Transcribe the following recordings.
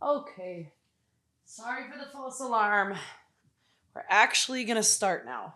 Okay. Sorry for the false alarm. We're actually going to start now.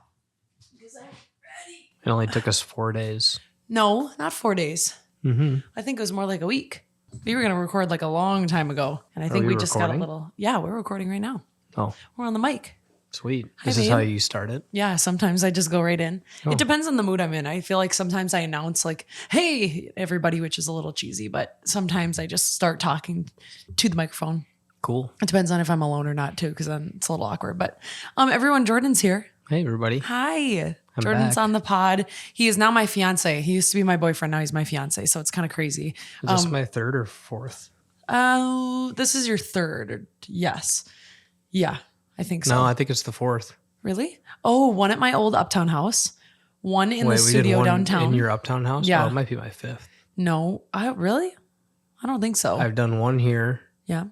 Because I'm ready. It only took us 4 days. No, not 4 days. Mm-hmm. I think it was more like a week. We were going to record like a long time ago. And I think we just got a little... Yeah, we're recording right now. Oh. We're on the mic. Sweet. This is how you start it? Yeah, sometimes I just go right in. Oh. It depends on the mood I'm in. I feel like sometimes I announce like, hey, everybody, which is a little cheesy, but sometimes I just start talking to the microphone. Cool. It depends on if I'm alone or not too, because then it's a little awkward. But everyone, Jordan's here. Hey, everybody. Hi. Jordan's on the pod. He is now my fiance. He used to be my boyfriend. Now he's my fiance. So it's kind of crazy. Is this my third or fourth? Oh, this is your third. Yes. Yeah. I think so. No, I think it's the fourth. Really? Oh, one at my old uptown house. One in the studio downtown. In your uptown house? Yeah. Oh, it might be my fifth. No. Really? I don't think so. I've done one here. Yeah.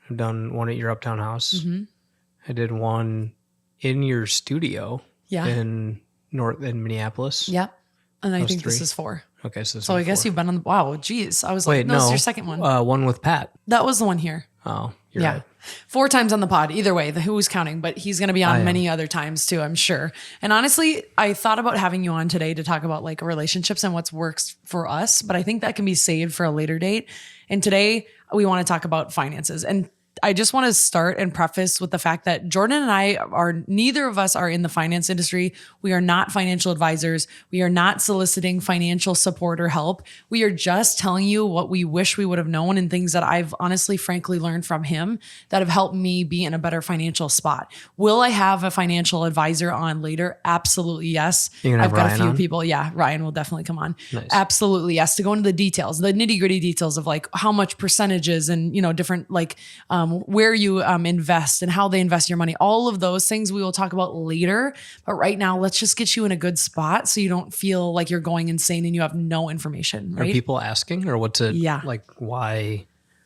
I've done one at your uptown house. Mm-hmm. I did one in your studio. Yeah. In Minneapolis. Yeah. And I think 3. this is 4. Okay. So I guess you've been on the... Wow. Geez. I was like, wait, no, this is your second one. One with Pat. That was the one here. Oh, you're right. 4 times on the pod. Either way, who's counting, but he's going to be on many other times too, I'm sure. And honestly, I thought about having you on today to talk about like relationships and what works for us, but I think that can be saved for a later date. And today we want to talk about finances. And I just want to start and preface with the fact that Jordan and I neither of us are in the finance industry. We are not financial advisors. We are not soliciting financial support or help. We are just telling you what we wish we would have known and things that I've honestly, frankly learned from him that have helped me be in a better financial spot. Will I have a financial advisor on later? Absolutely, yes. I've got Ryan a few people. Yeah, Ryan will definitely come on. Nice. Absolutely, yes. To go into the details, the nitty gritty details of like how much percentages and, different like, where you invest and how they invest your money. All of those things we will talk about later. But right now, let's just get you in a good spot so you don't feel like you're going insane and you have no information. Right? Are people asking or what's it? Yeah. Like why?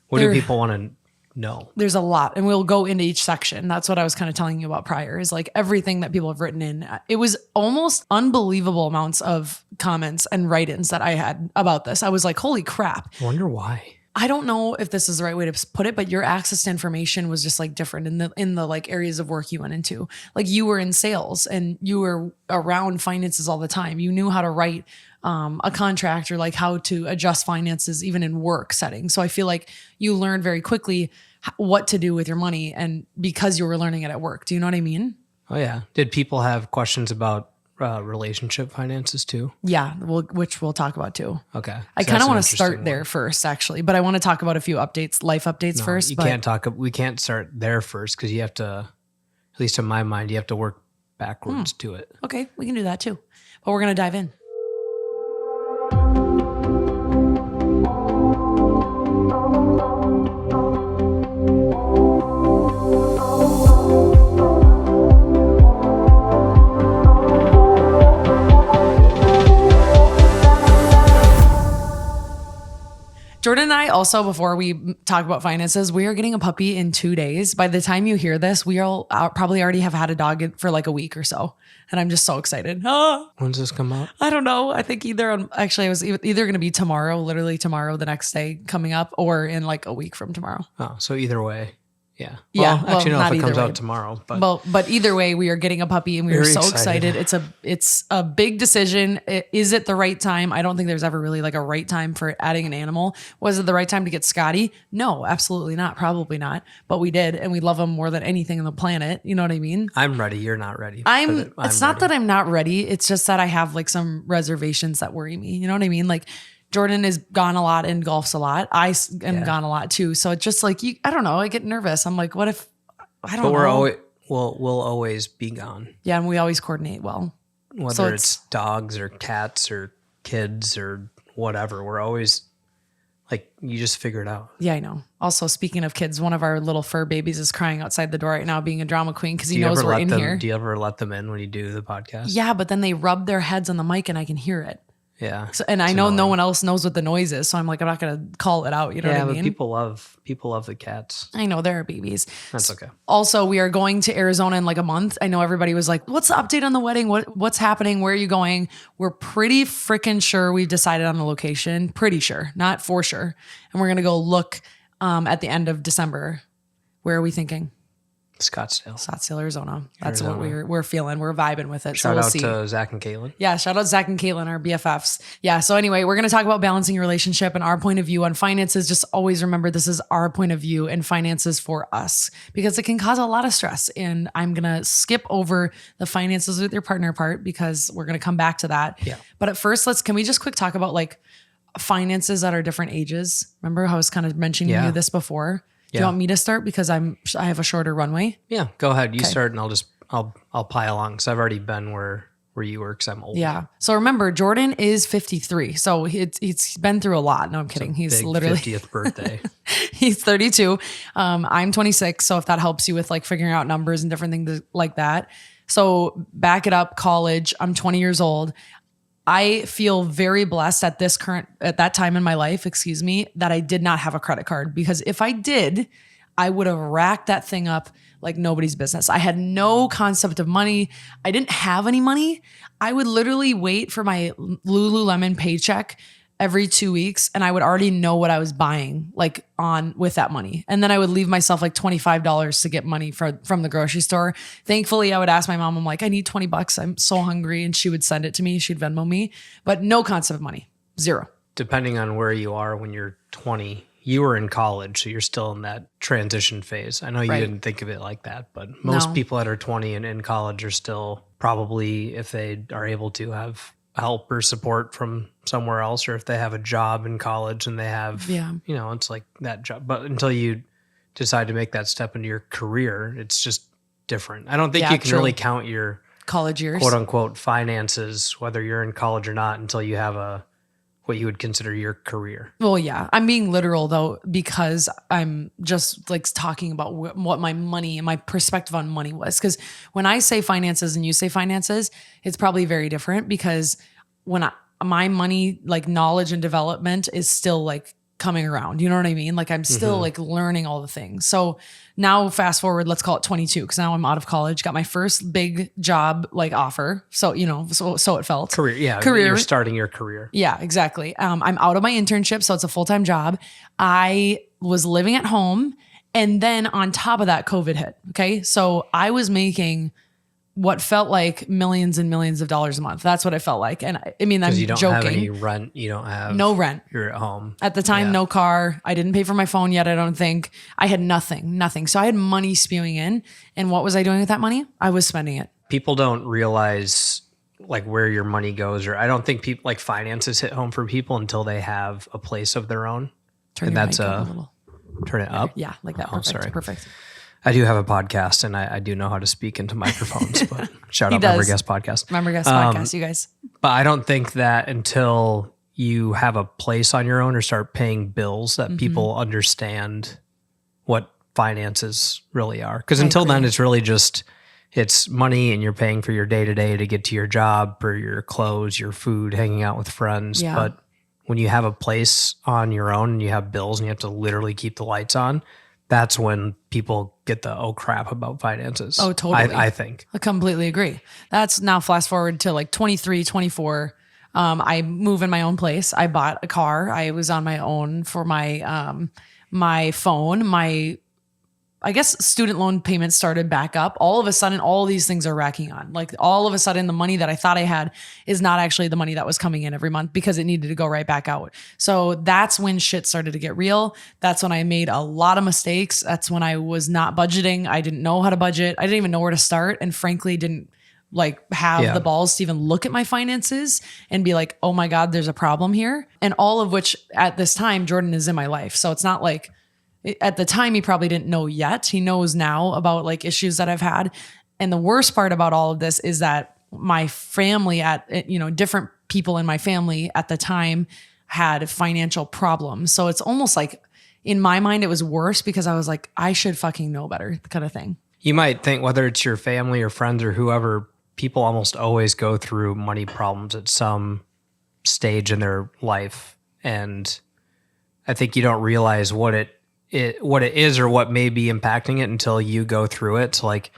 What do people want to know? There's a lot, and we'll go into each section. That's what I was kind of telling you about prior is like everything that people have written in. It was almost unbelievable amounts of comments and write-ins that I had about this. I was like, holy crap. I wonder why. I don't know if this is the right way to put it, but your access to information was just like different in the like areas of work you went into. Like you were in sales and you were around finances all the time. You knew how to write a contract or like how to adjust finances even in work settings. So I feel like you learned very quickly what to do with your money and because you were learning it at work. Do you know what I mean? Oh yeah. Did people have questions about relationship finances too? Yeah, which we'll talk about too. Okay. I kind of want to start there first, actually, but I want to talk about a few life updates first. We can't start there first because you have to, at least in my mind, you have to work backwards to it. Okay, we can do that too. But we're going to dive in. Jordan and I also, before we talk about finances, we are getting a puppy in 2 days. By the time you hear this, we'll probably already have had a dog for like a week or so. And I'm just so excited. When's this come out? I don't know. I think it was either going to be tomorrow, literally tomorrow, the next day coming up, or in like a week from tomorrow. Oh, so either way. Yeah. Well, actually, no, if it comes way. out tomorrow. But either way, we are getting a puppy and we are so excited. It's a big decision. Is it the right time? I don't think there's ever really like a right time for adding an animal. Was it the right time to get Scotty? No, absolutely not. Probably not. But we did. And we love him more than anything on the planet. You know what I mean? I'm ready. You're not ready. It's not that I'm not ready. It's just that I have like some reservations that worry me. You know what I mean? Like, Jordan is gone a lot and golfs a lot. I am gone a lot too. So it's just like, I don't know. I get nervous. I'm like, what if, I don't know. But we'll always be gone. Yeah. And we always coordinate well. Whether it's dogs or cats or kids or whatever, we're always like, you just figure it out. Yeah, I know. Also, speaking of kids, one of our little fur babies is crying outside the door right now being a drama queen because he knows we're in here. Do you ever let them in when you do the podcast? Yeah, but then they rub their heads on the mic and I can hear it. Yeah. So, and I know no one else knows what the noise is, so I'm like, I'm not going to call it out. You know what I mean? Yeah, but people love the cats. I know, they're babies. That's okay. Also, we are going to Arizona in like a month. I know everybody was like, what's the update on the wedding? What's happening? Where are you going? We're pretty freaking sure we've decided on the location. Pretty sure, not for sure. And we're going to go look at the end of December. Where are we thinking? Scottsdale, Arizona. That's Arizona. what we're feeling. We're vibing with it. Shout we'll out see. to Zach and Caitlin. Yeah, shout out Zach and Caitlin, our BFFs. Yeah, so anyway, we're going to talk about balancing your relationship and our point of view on finances. Just always remember this is our point of view and finances for us because it can cause a lot of stress. And I'm going to skip over the finances with your partner part because we're going to come back to that. Yeah. But at first, can we just quick talk about like finances at our different ages? Remember how I was kind of mentioning you this before? Do you want me to start because I have a shorter runway? Yeah, go ahead. You start and I'll pile on because I've already been where you were because I'm old. Yeah. So remember, Jordan is 53. So he's been through a lot. No, I'm kidding. He's literally 50th birthday. He's 32. I'm 26. So if that helps you with like figuring out numbers and different things like that. So back it up, college. I'm 20 years old. I feel very blessed at that time in my life, that I did not have a credit card because if I did, I would have racked that thing up like nobody's business. I had no concept of money. I didn't have any money. I would literally wait for my Lululemon paycheck every 2 weeks and I would already know what I was buying with that money. And then I would leave myself like $25 to get money from the grocery store. Thankfully, I would ask my mom, I'm like, I need $20. I'm so hungry. And she would send it to me. She'd Venmo me, but no concept of money. Zero. Depending on where you are when you're 20, you were in college, so you're still in that transition phase. I know you didn't think of it like that, but most people that are 20 and in college are still probably, if they are able to, have help or support from somewhere else, or if they have a job in college and they have, it's like that job. But until you decide to make that step into your career, it's just different. I don't think you can really count your college years, quote unquote, finances, whether you're in college or not, until you have what you would consider your career. Well, yeah, I'm being literal though, because I'm just like talking about what my money and my perspective on money was. Because when I say finances and you say finances, it's probably very different because my money, like knowledge and development is still like coming around. You know what I mean? Like I'm still like learning all the things. So now fast forward, let's call it 22. Cause now I'm out of college, got my first big job like offer. So, so it felt. Career. Yeah. Career. You're starting your career. Yeah, exactly. I'm out of my internship. So it's a full-time job. I was living at home. And then on top of that, COVID hit. Okay. So I was making what felt like millions and millions of dollars a month. That's what it felt like. And I mean, I'm you don't joking. Have any rent. You don't have no rent. You're at home. At the time, no car. I didn't pay for my phone yet. I don't think I had nothing. So I had money spewing in. And what was I doing with that money? I was spending it. People don't realize like where your money goes, or I don't think people like finances hit home for people until they have a place of their own. Turn your mic up a little. Turn it up. Yeah, like that. Perfect. Sorry. Perfect. I do have a podcast and I do know how to speak into microphones, but shout out Member Guest Podcast. Member Guest Podcast, you guys. But I don't think that until you have a place on your own or start paying bills that people understand what finances really are. Because until then, it's really just, it's money and you're paying for your day-to-day to get to your job, for your clothes, your food, hanging out with friends. Yeah. But when you have a place on your own and you have bills and you have to literally keep the lights on, that's when people get the oh crap about finances. Oh, totally. I think. I completely agree. That's now fast forward to like 23, 24. I move in my own place. I bought a car. I was on my own for my my phone. I guess student loan payments started back up. All of a sudden, all these things are racking on. Like all of a sudden, the money that I thought I had is not actually the money that was coming in every month because it needed to go right back out. So that's when shit started to get real. That's when I made a lot of mistakes. That's when I was not budgeting. I didn't know how to budget. I didn't even know where to start. And frankly, didn't like have the balls to even look at my finances and be like, oh my God, there's a problem here. And all of which at this time, Jordan is in my life. So it's not like, at the time, he probably didn't know yet. He knows now about like issues that I've had. And the worst part about all of this is that my family different people in my family at the time had financial problems. So it's almost like in my mind, it was worse because I was like, I should fucking know better kind of thing. You might think whether it's your family or friends or whoever, people almost always go through money problems at some stage in their life. And I think you don't realize what it is or what may be impacting it until you go through it. So like,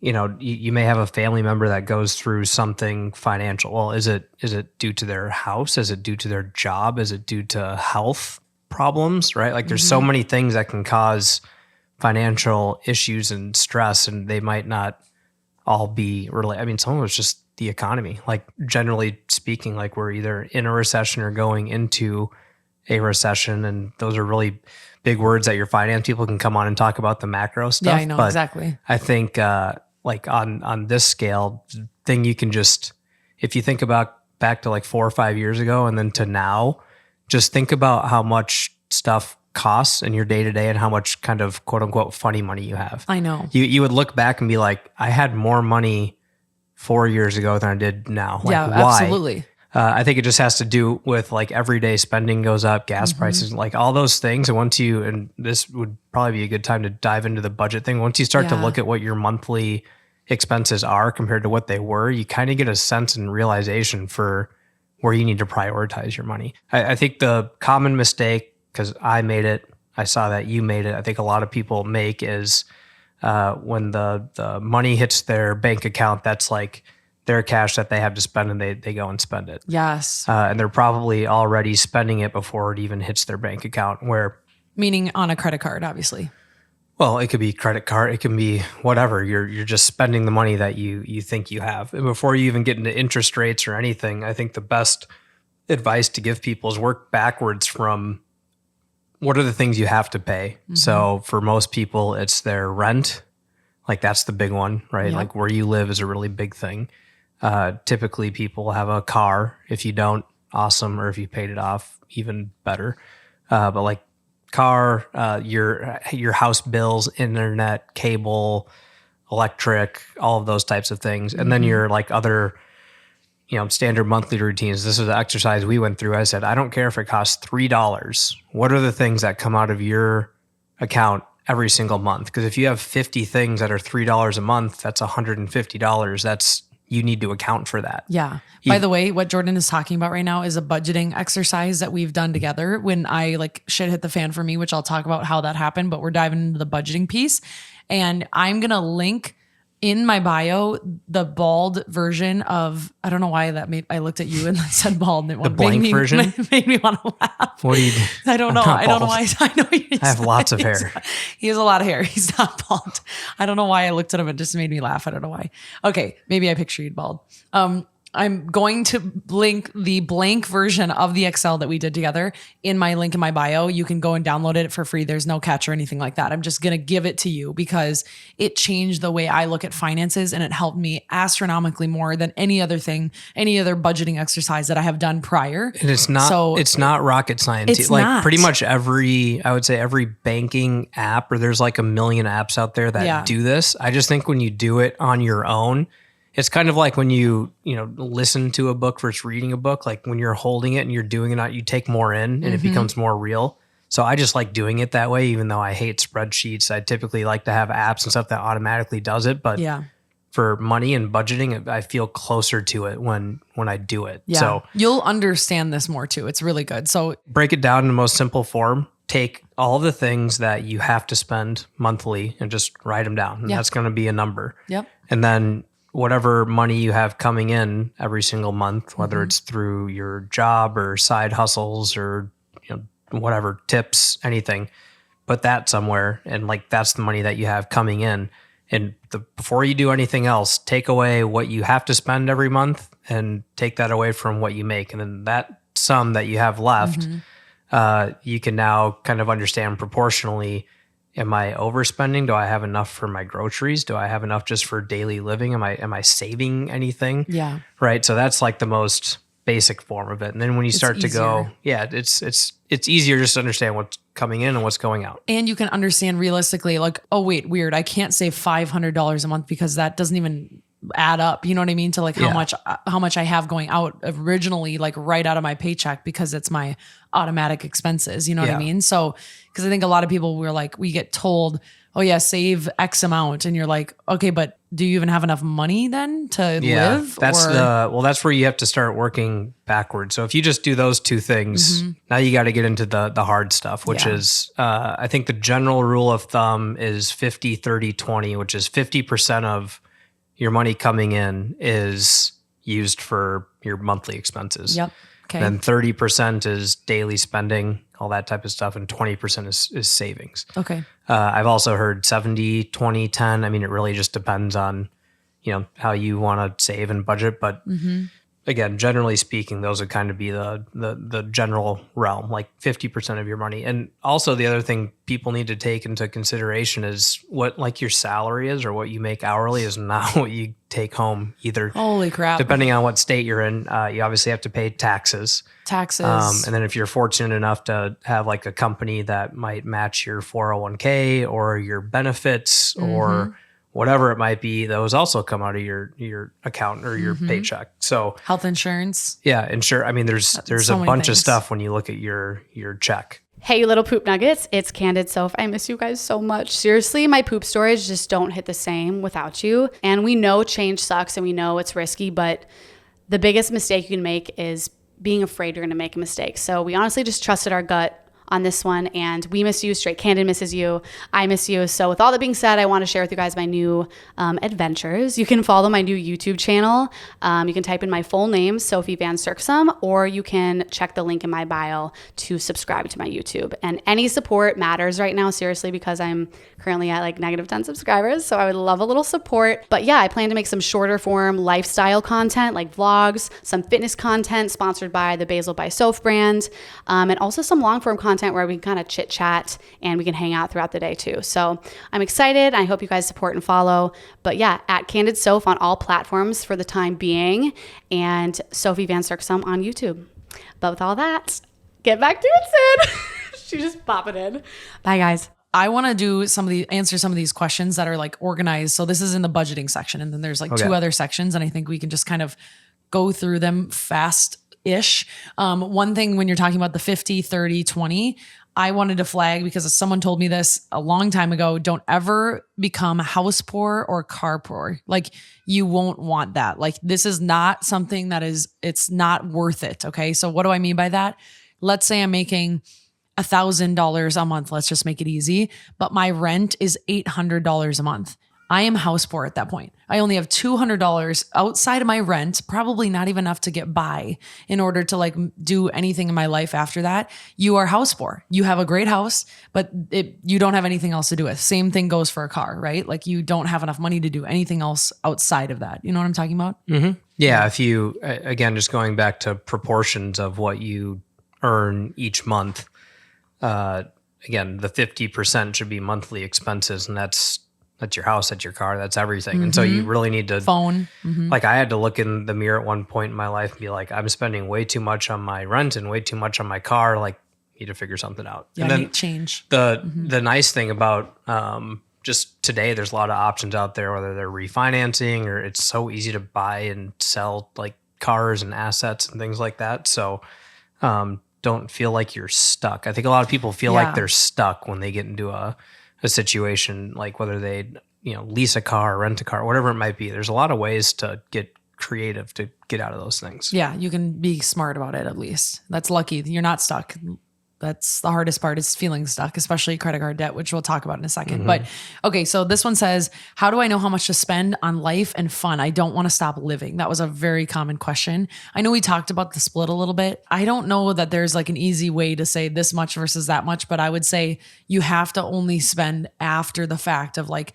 you may have a family member that goes through something financial. Well, is it due to their house? Is it due to their job? Is it due to health problems? Right? Like there's so many things that can cause financial issues and stress, and they might not all be related. I mean, some of it's just the economy. Like generally speaking, like we're either in a recession or going into a recession, and those are really big words that your finance people can come on and talk about the macro stuff. Yeah, I know, but exactly. I think like on this scale thing, you can just, if you think about back to like 4 or 5 years ago and then to now, just think about how much stuff costs in your day to day and how much kind of quote unquote funny money you have. I know. You would look back and be like, I had more money 4 years ago than I did now. Like, Yeah, why? absolutely. I think it just has to do with like everyday spending goes up, gas prices, like all those things. And once you, and this would probably be a good time to dive into the budget thing. Once you start to look at what your monthly expenses are compared to what they were, you kind of get a sense and realization for where you need to prioritize your money. I think the common mistake, because I made it, I saw that you made it, I think a lot of people make is when the money hits their bank account, that's like their cash that they have to spend, and they go and spend it. Yes. And they're probably already spending it before it even hits their bank account, where... Meaning on a credit card, obviously. Well, it could be credit card. It can be whatever. You're just spending the money that you think you have. And before you even get into interest rates or anything, I think the best advice to give people is work backwards from what are the things you have to pay. So for most people, it's their rent. Like that's the big one, right? Yep. Like where you live is a really big thing. Typically people have a car. If you don't, awesome. Or if you paid it off, even better. But like car, your house bills, internet, cable, electric, all of those types of things. And then your like other, standard monthly routines. This is the exercise we went through. I said, I don't care if it costs $3. What are the things that come out of your account every single month? Because if you have 50 things that are $3 a month, that's $150. You need to account for that. Yeah. By the way, what Jordan is talking about right now is a budgeting exercise that we've done together when I like shit hit the fan for me, which I'll talk about how that happened, but we're diving into the budgeting piece. And I'm going to link in my bio the bald version of, I don't know why I looked at you and said bald. And it blank version? Made me want to laugh. What do you? I don't know. I don't know why. I know I have lots of hair. He has a lot of hair. He's not bald. I don't know why I looked at him. It just made me laugh. I don't know why. Okay. Maybe I pictured bald. I'm going to link the blank version of the Excel that we did together in my link in my bio. You can go and download it for free. There's no catch or anything like that. I'm just going to give it to you because it changed the way I look at finances, and it helped me astronomically more than any other thing, any other budgeting exercise that I have done prior. And it's not rocket science. It's like not. Pretty much I would say every banking app, or there's like a million apps out there that do this. I just think when you do it on your own, it's kind of like when you listen to a book versus reading a book. Like when you're holding it and you're doing it, you take more in and it becomes more real. So I just like doing it that way, even though I hate spreadsheets. I typically like to have apps and stuff that automatically does it. But for money and budgeting, I feel closer to it when I do it. Yeah. So you'll understand this more too. It's really good. So break it down in the most simple form. Take all the things that you have to spend monthly and just write them down. And that's going to be a number. Yep. And then whatever money you have coming in every single month, whether it's through your job or side hustles or whatever, tips, anything, put that somewhere. And like, that's the money that you have coming in. And before you do anything else, take away what you have to spend every month and take that away from what you make. And then that sum that you have left, you can now kind of understand proportionally, am I overspending? Do I have enough for my groceries? Do I have enough just for daily living? Am I saving anything? Yeah. Right. So that's like the most basic form of it. And then when you start to go, it's easier just to understand what's coming in and what's going out. And you can understand realistically, like, oh wait, weird. I can't save $500 a month because that doesn't even add up. You know what I mean? To like how much I have going out originally, like right out of my paycheck, because it's my automatic expenses. You know what I mean? So, because I think a lot of people we get told, oh yeah, save X amount. And you're like, okay, but do you even have enough money then to live? That's where you have to start working backwards. So if you just do those two things, now you got to get into the hard stuff, which is, I think the general rule of thumb is 50, 30, 20, which is 50% of your money coming in is used for your monthly expenses. Yep. Okay. Then 30% is daily spending, all that type of stuff. And 20% is savings. Okay. I've also heard 70, 20, 10. I mean, it really just depends on, how you want to save and budget. But again, generally speaking, those would kind of be the general realm, like 50% of your money. And also the other thing people need to take into consideration is what like your salary is or what you make hourly is not what you take home either. Holy crap. Depending on what state you're in, you obviously have to pay taxes. And then if you're fortunate enough to have like a company that might match your 401k or your benefits or whatever it might be, those also come out of your account or your paycheck. So health insurance. Yeah, I mean, there's so a bunch things. of stuff when you look at your check. Hey, you little poop nuggets, it's Candid Soph. I miss you guys so much. Seriously, my poop stories just don't hit the same without you. And we know change sucks and we know it's risky, but the biggest mistake you can make is being afraid you're going to make a mistake. So we honestly just trusted our gut on this one, and we miss you. Straight Candid misses you. I miss you. So with all that being said, I want to share with you guys my new adventures. You can follow my new YouTube channel. You can type in my full name, Sophie Van Cirksum, or you can check the link in my bio to subscribe to my YouTube. And any support matters right now, seriously, because I'm currently at like -10 subscribers. So I would love a little support. But yeah, I plan to make some shorter form lifestyle content like vlogs, some fitness content sponsored by the Basil by Soph brand, and also some long form content where we can kind of chit chat and we can hang out throughout the day too. So I'm excited. I hope you guys support and follow. But yeah, at Candid Soph on all platforms for the time being, and Sophie Van Cirksum on YouTube. But with all that, get back to it, Sid. She just pop it in. Bye, guys. I want to do answer some of these questions that are like organized. So this is in the budgeting section, and then there's like two other sections, and I think we can just kind of go through them fast-ish. One thing when you're talking about the 50, 30, 20, I wanted to flag because someone told me this a long time ago. Don't ever become house poor or car poor. Like you won't want that. Like this is not something it's not worth it. Okay. So what do I mean by that? Let's say I'm making $1,000 a month. Let's just make it easy. But my rent is $800 a month. I am house poor at that point. I only have $200 outside of my rent, probably not even enough to get by in order to like do anything in my life after that. You are house poor. You have a great house, but you don't have anything else to do with. Same thing goes for a car, right? Like you don't have enough money to do anything else outside of that. You know what I'm talking about? Mm-hmm. Yeah. If you, again, just going back to proportions of what you earn each month, again, the 50% should be monthly expenses, and that's your house, that's your car, that's everything. And so you really need to phone. Like I had to look in the mirror at one point in my life and be like, I'm spending way too much on my rent and way too much on my car. Like need to figure something out. Yeah, and then need change. The nice thing about just today, there's a lot of options out there, whether they're refinancing or it's so easy to buy and sell like cars and assets and things like that. So don't feel like you're stuck. I think a lot of people feel like they're stuck when they get into a situation, like whether they, lease a car, rent a car, whatever it might be. There's a lot of ways to get creative to get out of those things. Yeah, you can be smart about it at least. That's lucky. You're not stuck. That's the hardest part is feeling stuck, especially credit card debt, which we'll talk about in a second. But okay, so this one says, how do I know how much to spend on life and fun? I don't want to stop living. That was a very common question. I know we talked about the split a little bit. I don't know that there's like an easy way to say this much versus that much, but I would say you have to only spend after the fact of like,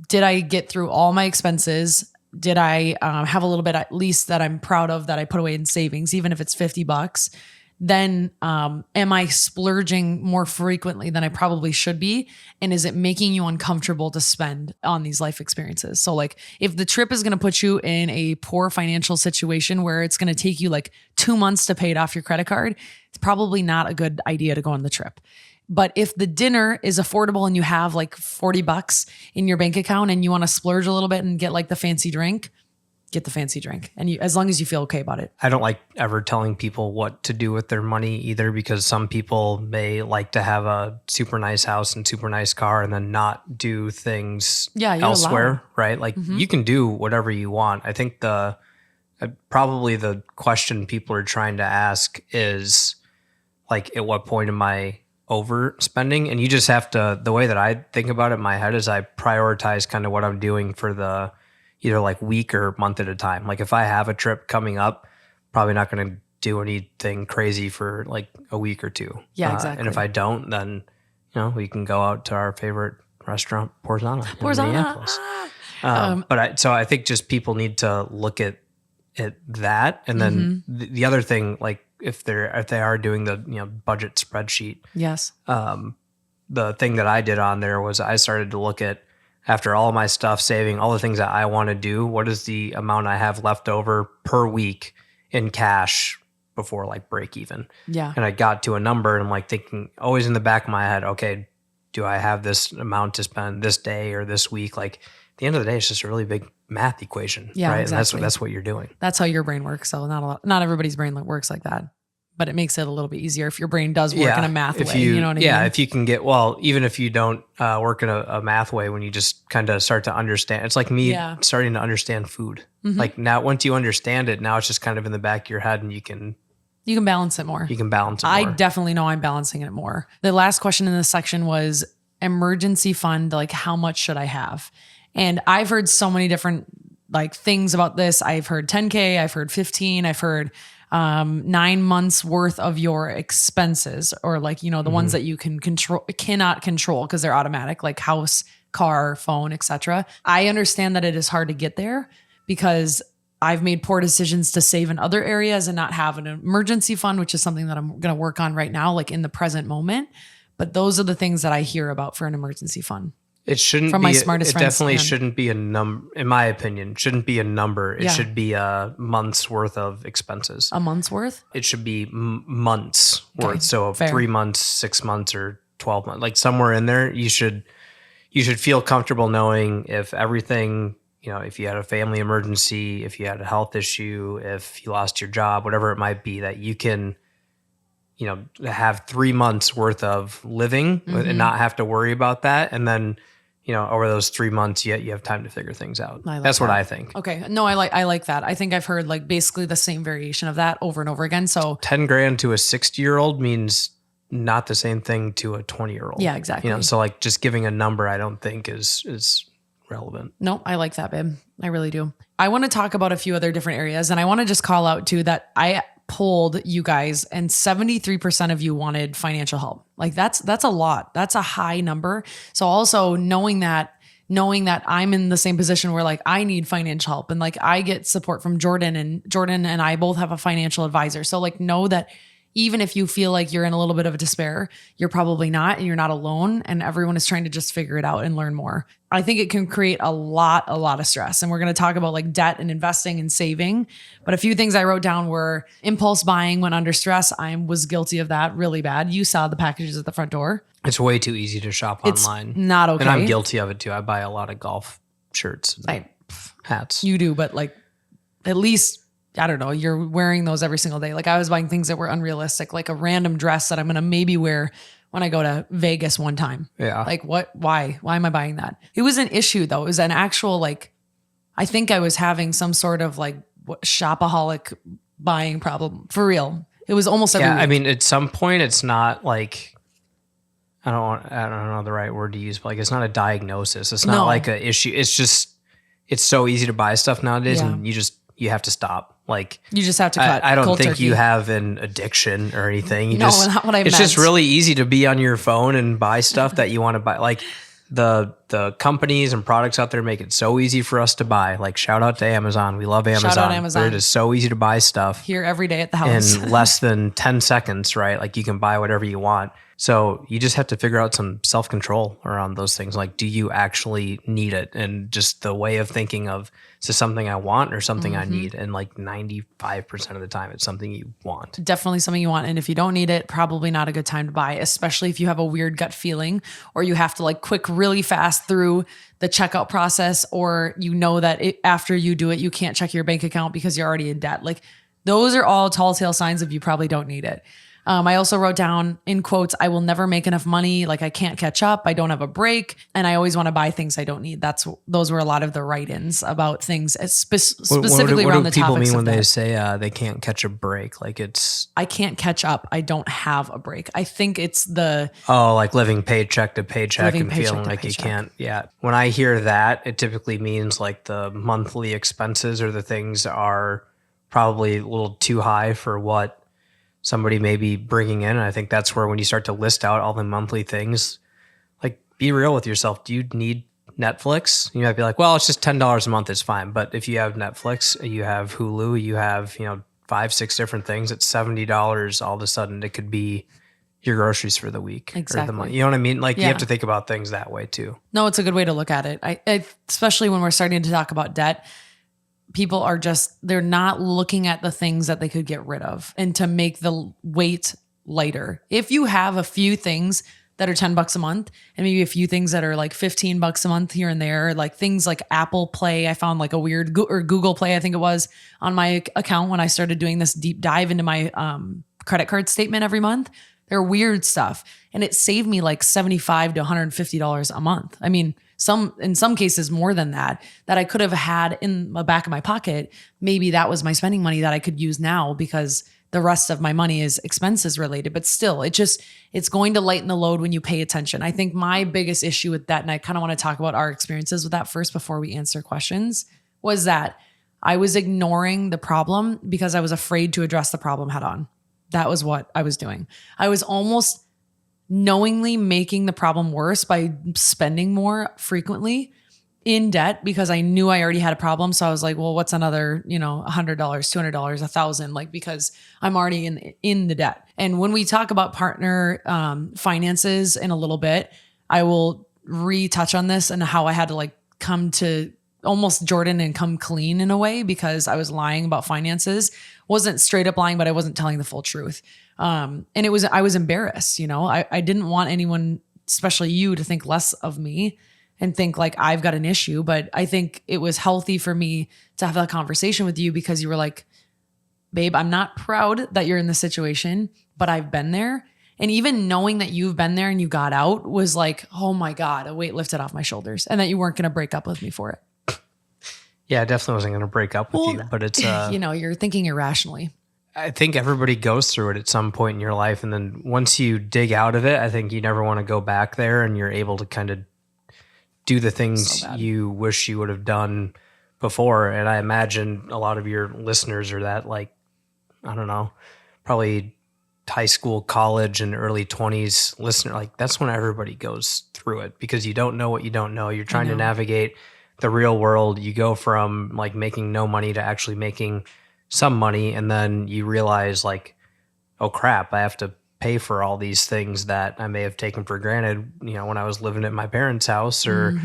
did I get through all my expenses? Did I have a little bit at least that I'm proud of that I put away in savings, even if it's $50? Then am I splurging more frequently than I probably should be? And is it making you uncomfortable to spend on these life experiences? So like if the trip is going to put you in a poor financial situation where it's going to take you like 2 months to pay it off your credit card, it's probably not a good idea to go on the trip. But if the dinner is affordable and you have like $40 in your bank account and you want to splurge a little bit and get like the fancy drink, get the fancy drink. And as long as you feel okay about it. I don't like ever telling people what to do with their money either, because some people may like to have a super nice house and super nice car and then not do things elsewhere, right? Like you can do whatever you want. I think probably the question people are trying to ask is like, at what point am I overspending? And you just have to, the way that I think about it in my head is I prioritize kind of what I'm doing for the either like week or month at a time. Like if I have a trip coming up, probably not going to do anything crazy for like a week or two. Yeah, exactly. And if I don't, then, we can go out to our favorite restaurant, Porzana in Minneapolis. So I think just people need to look at that. And then the other thing, like if they are doing the, budget spreadsheet. Yes. The thing that I did on there was I started to look at, after all my stuff, saving all the things that I want to do, what is the amount I have left over per week in cash before like break even? Yeah. And I got to a number, and I'm like thinking always in the back of my head, okay, do I have this amount to spend this day or this week? Like at the end of the day, it's just a really big math equation. Yeah, right? exactly. And that's what you're doing. That's how your brain works. So not everybody's brain works like that. But it makes it a little bit easier if your brain does work in a math way. You know what I mean? Yeah, if you can get, even if you don't work in a math way, when you just kind of start to understand, it's like me starting to understand food. Like now, once you understand it, now it's just kind of in the back of your head, and you can balance it more. I definitely know I'm balancing it more. The last question in this section was emergency fund. Like, how much should I have? And I've heard so many different like things about this. I've heard 10K, I've heard 15, I've heard 9 months worth of your expenses, or like, the ones that you cannot control because they're automatic, like house, car, phone, etc. I understand that it is hard to get there because I've made poor decisions to save in other areas and not have an emergency fund, which is something that I'm going to work on right now, like in the present moment. But those are the things that I hear about for an emergency fund. It shouldn't from be. My smartest it friends definitely shouldn't be a number. In my opinion, shouldn't be a number. It should be a month's worth of expenses. A month's worth? It should be months worth. So 3 months, 6 months, or 12 months, like somewhere in there. You should feel comfortable knowing if everything. If you had a family emergency, if you had a health issue, if you lost your job, whatever it might be, that you can, have 3 months worth of living and not have to worry about that, and then. Over those 3 months, you have time to figure things out. That's what I think. Okay. No, I like that. I think I've heard like basically the same variation of that over and over again. So $10,000 to a 60-year-old means not the same thing to a 20-year-old. Yeah, exactly. So like just giving a number, I don't think is relevant. No, I like that, babe. I really do. I want to talk about a few other different areas, and I want to just call out too that I polled you guys and 73% of you wanted financial help. Like that's a lot. That's a high number. So also knowing that I'm in the same position where like I need financial help, and like I get support from Jordan and I both have a financial advisor. So like know that even if you feel like you're in a little bit of a despair, you're probably not, and you're not alone, and everyone is trying to just figure it out and learn more. I think it can create a lot of stress. And we're going to talk about like debt and investing and saving. But a few things I wrote down were impulse buying when under stress. I was guilty of that really bad. You saw the packages at the front door. It's way too easy to shop online. Not okay. And I'm guilty of it too. I buy a lot of golf shirts and hats. You do, but like at least, I don't know, you're wearing those every single day. Like I was buying things that were unrealistic, like a random dress that I'm going to maybe wear when I go to Vegas one time. Yeah. Like what, why am I buying that? It was an issue though. It was an actual, like, I think I was having some sort of like shopaholic buying problem for real. It was almost every week. I mean, at some point it's not like, I don't know the right word to use, but like, it's not a diagnosis. It's not like an issue. It's just, it's so easy to buy stuff nowadays, and you have to stop. Like you just have to cut. I don't think turkey. you have an addiction or anything. Not what I meant. It's just really easy to be on your phone and buy stuff that you want to buy. Like the companies and products out there make it so easy for us to buy. Like shout out to Amazon. We love Amazon. Shout out Amazon. It is so easy to buy stuff here every day at the house in less than 10 seconds, right? Like you can buy whatever you want. So you just have to figure out some self-control around those things. Like, do you actually need it? And just the way of thinking of, is this something I want or something I need? And like 95% of the time, it's something you want. Definitely something you want. And if you don't need it, probably not a good time to buy, especially if you have a weird gut feeling, or you have to like quick really fast through the checkout process, or you know that after you do it, you can't check your bank account because you're already in debt. Like those are all tall tale signs of you probably don't need it. I also wrote down in quotes, I will never make enough money. Like I can't catch up. I don't have a break. And I always want to buy things I don't need. Those were a lot of the write-ins about things specifically around the topics. What do people mean when they say they can't catch a break? Like I can't catch up. I don't have a break. I think it's like living paycheck to paycheck and feeling like you can't. Yeah. When I hear that, it typically means like the monthly expenses or the things are probably a little too high for what somebody may be bringing in. And I think that's where when you start to list out all the monthly things, like be real with yourself. Do you need Netflix? You might be like, well, it's just $10 a month. It's fine. But if you have Netflix, you have Hulu, you have, 5-6 different things, it's $70. All of a sudden it could be your groceries for the week or the month. You know what I mean? Like you have to think about things that way too. No, it's a good way to look at it. I especially when we're starting to talk about debt, people are they're not looking at the things that they could get rid of and to make the weight lighter. If you have a few things that are $10 a month and maybe a few things that are like $15 a month here and there, like things like Apple Play, I found like a weird or Google Play, I think it was, on my account when I started doing this deep dive into my credit card statement every month. They're weird stuff. And it saved me like $75 to $150 a month. I mean, in some cases more than that I could have had in the back of my pocket. Maybe that was my spending money that I could use now because the rest of my money is expenses related. But still, it's going to lighten the load when you pay attention. I think my biggest issue with that, and I kind of want to talk about our experiences with that first before we answer questions, was that I was ignoring the problem because I was afraid to address the problem head on. That was what I was doing. I was almost knowingly making the problem worse by spending more frequently in debt because I knew I already had a problem. So I was like, well, what's another, $100, $200, $1,000, like, because I'm already in the debt. And when we talk about partner finances in a little bit, I will retouch on this and how I had to like come to almost Jordan and come clean in a way because I was lying about finances. Wasn't straight up lying, but I wasn't telling the full truth. And I was embarrassed, I didn't want anyone, especially you, to think less of me and think like I've got an issue. But I think it was healthy for me to have that conversation with you because you were like, babe, I'm not proud that you're in this situation, but I've been there. And even knowing that you've been there and you got out was like, oh my God, a weight lifted off my shoulders and that you weren't going to break up with me for it. Yeah, I definitely wasn't going to break up with you, but it's, you're thinking irrationally. I think everybody goes through it at some point in your life. And then once you dig out of it, I think you never want to go back there and you're able to kind of do the things you wish you would have done before. And I imagine a lot of your listeners are that, like, I don't know, probably high school, college, and early 20s listener. Like that's when everybody goes through it because you don't know what you don't know. You're trying to navigate the real world. You go from like making no money to actually making some money. And then you realize like, oh crap, I have to pay for all these things that I may have taken for granted, when I was living at my parents' house or,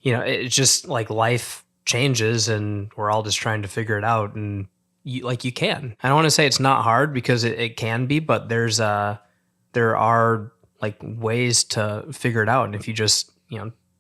it's just like life changes and we're all just trying to figure it out. And you can. I don't want to say it's not hard because it can be, but there are like ways to figure it out. And if you just,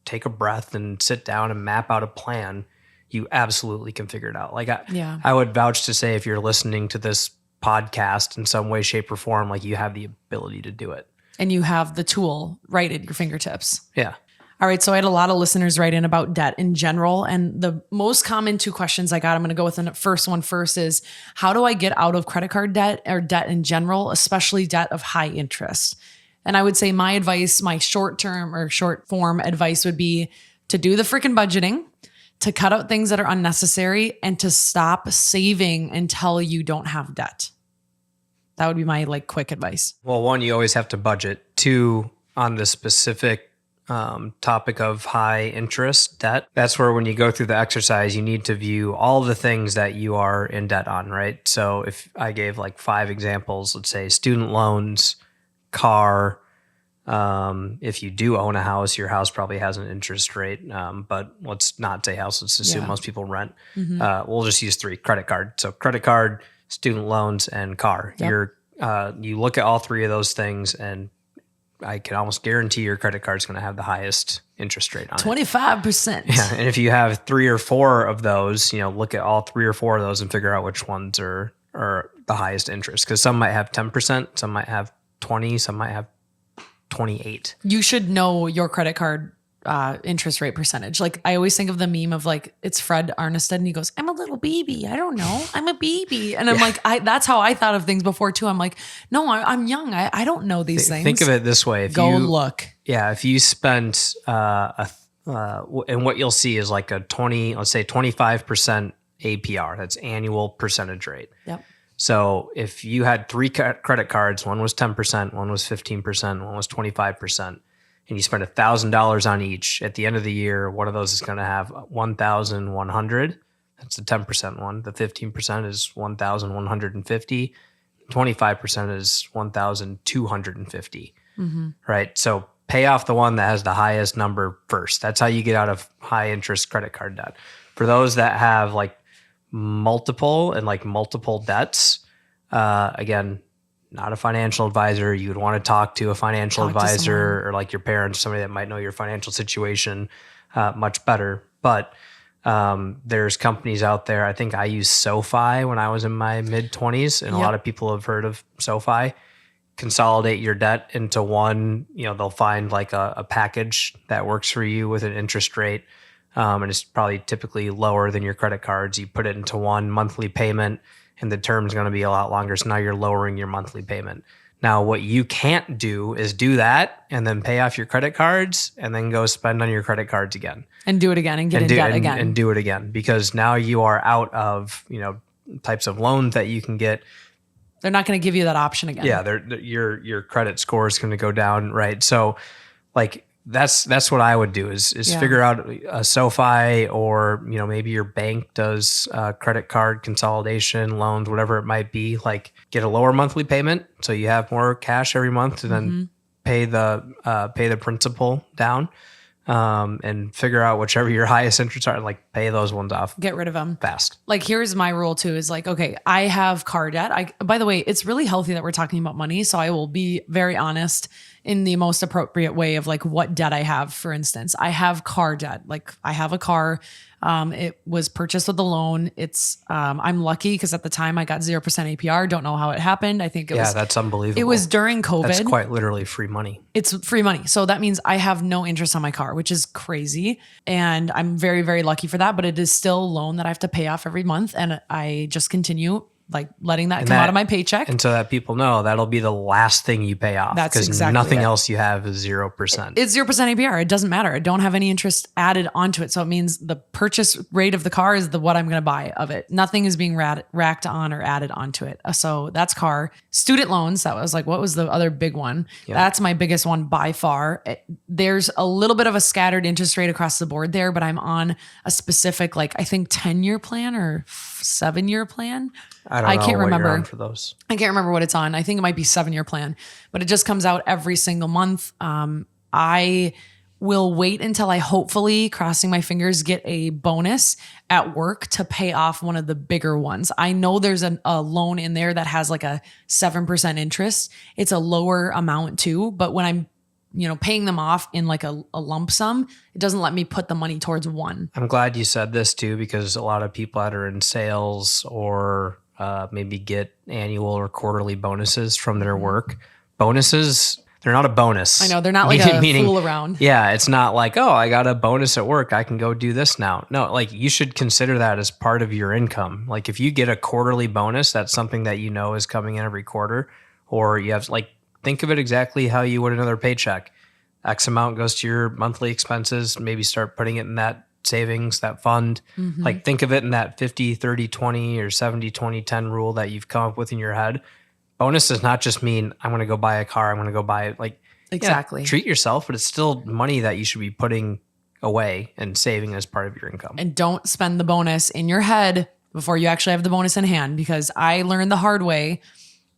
take a breath and sit down and map out a plan, you absolutely can figure it out. Like I would vouch to say if you're listening to this podcast in some way, shape, or form, like you have the ability to do it. And you have the tool right at your fingertips. Yeah. All right. So I had a lot of listeners write in about debt in general. And the most common two questions I got, I'm going to go with the first one first is, how do I get out of credit card debt or debt in general, especially debt of high interest? And I would say my advice, my short-term or short-form advice would be to do the freaking budgeting, to cut out things that are unnecessary, and to stop saving until you don't have debt. That would be my like quick advice. Well, one, you always have to budget. Two, on the specific topic of high interest debt, that's where when you go through the exercise, you need to view all the things that you are in debt on, right? So if I gave like 5 examples, let's say student loans, car. If you do own a house, your house probably has an interest rate. But let's not say house. Let's assume most people rent. Mm-hmm. We'll just use 3: credit card. So credit card, student loans, and car. Yep. You look at all 3 of those things, and I can almost guarantee your credit card is going to have the highest interest rate on 25%. it. Yeah, and if you have 3 or 4 of those, look at all 3 or 4 of those and figure out which ones are the highest interest. Because some might have 10%, some might have 20, some might have 28. You should know your credit card interest rate percentage. Like I always think of the meme of like, it's Fred Arnested and he goes, I'm a little baby. I don't know. I'm a baby. And I'm like, that's how I thought of things before too. I'm like, no, I'm young. I don't know these things. Think of it this way. If you spent, and what you'll see is like let's say 25% APR. That's annual percentage rate. Yep. So if you had 3 credit cards, one was 10%, one was 15%, one was 25%, and you spent $1,000 on each, at the end of the year, one of those is going to have 1,100. That's the 10% one. The 15% is 1,150. 25% is 1,250. Right? So pay off the one that has the highest number first. That's how you get out of high interest credit card debt. For those that have like multiple debts, again, not a financial advisor. You would want to talk to a financial advisor or like your parents, somebody that might know your financial situation much better. But there's companies out there. I think I used SoFi when I was in my mid 20s, and a lot of people have heard of SoFi. Consolidate your debt into one. They'll find like a package that works for you with an interest rate, and it's probably typically lower than your credit cards. You put it into one monthly payment, and the term's going to be a lot longer. So now you're lowering your monthly payment. Now, what you can't do is do that and then pay off your credit cards and then go spend on your credit cards again. And do it again and get in debt again. And do it again, because now you are out of, types of loans that you can get. They're not going to give you that option again. Yeah, your credit score is going to go down, right? So like that's what I would do is figure out a SoFi, or maybe your bank does credit card consolidation, loans, whatever it might be. Like get a lower monthly payment so you have more cash every month, and then pay the principal down, and figure out whichever your highest interests are, and like pay those ones off. Get rid of them fast. Like here's my rule too, is like, okay, I have car debt. By the way, it's really healthy that we're talking about money. So I will be very honest in the most appropriate way of like what debt I have. For instance, I have car debt. Like I have a car. It was purchased with a loan. It's I'm lucky because at the time I got 0% APR. Don't know how it happened. I think it was. That's unbelievable. It was during COVID. That's quite literally free money. It's free money. So that means I have no interest on my car, which is crazy. And I'm very, very lucky for that. But it is still a loan that I have to pay off every month. And I just continue like letting that come out of my paycheck. And so that people know that'll be the last thing you pay off. That's because exactly nothing it. else you have is 0%. It's 0% APR. It doesn't matter. I don't have any interest added onto it. So it means the purchase rate of the car is what I'm going to buy of it. Nothing is being racked on or added onto it. So that's car. Student loans. That was like, what was the other big one? Yeah. That's my biggest one by far. There's a little bit of a scattered interest rate across the board there, but I'm on a specific, like I think 10-year plan or 7-year plan. I can't remember for those. I can't remember what it's on. I think it might be 7-year plan, but it just comes out every single month. I will wait until I hopefully, crossing my fingers, get a bonus at work to pay off one of the bigger ones. I know there's a loan in there that has like a 7% interest. It's a lower amount too, but when I'm paying them off in like a lump sum, it doesn't let me put the money towards one. I'm glad you said this too, because a lot of people that are in sales or maybe get annual or quarterly bonuses from their work. Bonuses, they're not a bonus. I know, they're not like a fool around. Yeah, it's not like, oh, I got a bonus at work, I can go do this now. No, like you should consider that as part of your income. Like if you get a quarterly bonus, that's something that is coming in every quarter, or you have like, think of it exactly how you would another paycheck. X amount goes to your monthly expenses, maybe start putting it in that savings, that fund. Like think of it in that 50, 30, 20 or 70, 20, 10 rule that you've come up with in your head. Bonus does not just mean I'm going to go buy a car. I'm going to go buy it. Like exactly. Treat yourself, but it's still money that you should be putting away and saving as part of your income. And don't spend the bonus in your head before you actually have the bonus in hand, because I learned the hard way.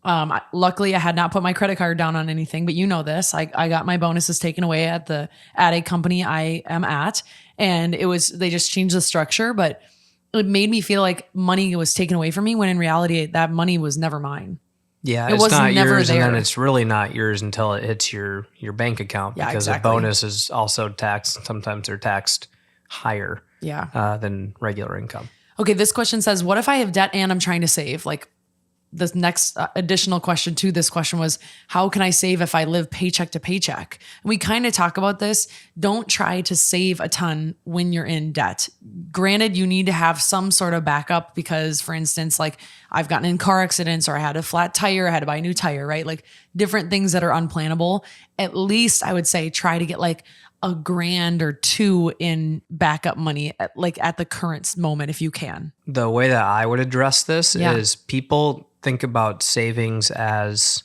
Luckily I had not put my credit card down on anything, but this, I got my bonuses taken away at a company I am at. And they just changed the structure, but it made me feel like money was taken away from me, when in reality that money was never mine. Yeah, it was not never yours, there. and then it's really not yours until it hits your bank account, because a bonus is also taxed. Sometimes they're taxed higher than regular income. Okay, this question says, what if I have debt and I'm trying to save? Like the next additional question to this question was, how can I save if I live paycheck to paycheck? And we kind of talk about this. Don't try to save a ton when you're in debt. Granted, you need to have some sort of backup because, for instance, like I've gotten in car accidents, or I had a flat tire, I had to buy a new tire, right? Like different things that are unplannable. At least I would say try to get like a grand or two in backup money at the current moment if you can. The way that I would address this Yeah. is people think about savings as,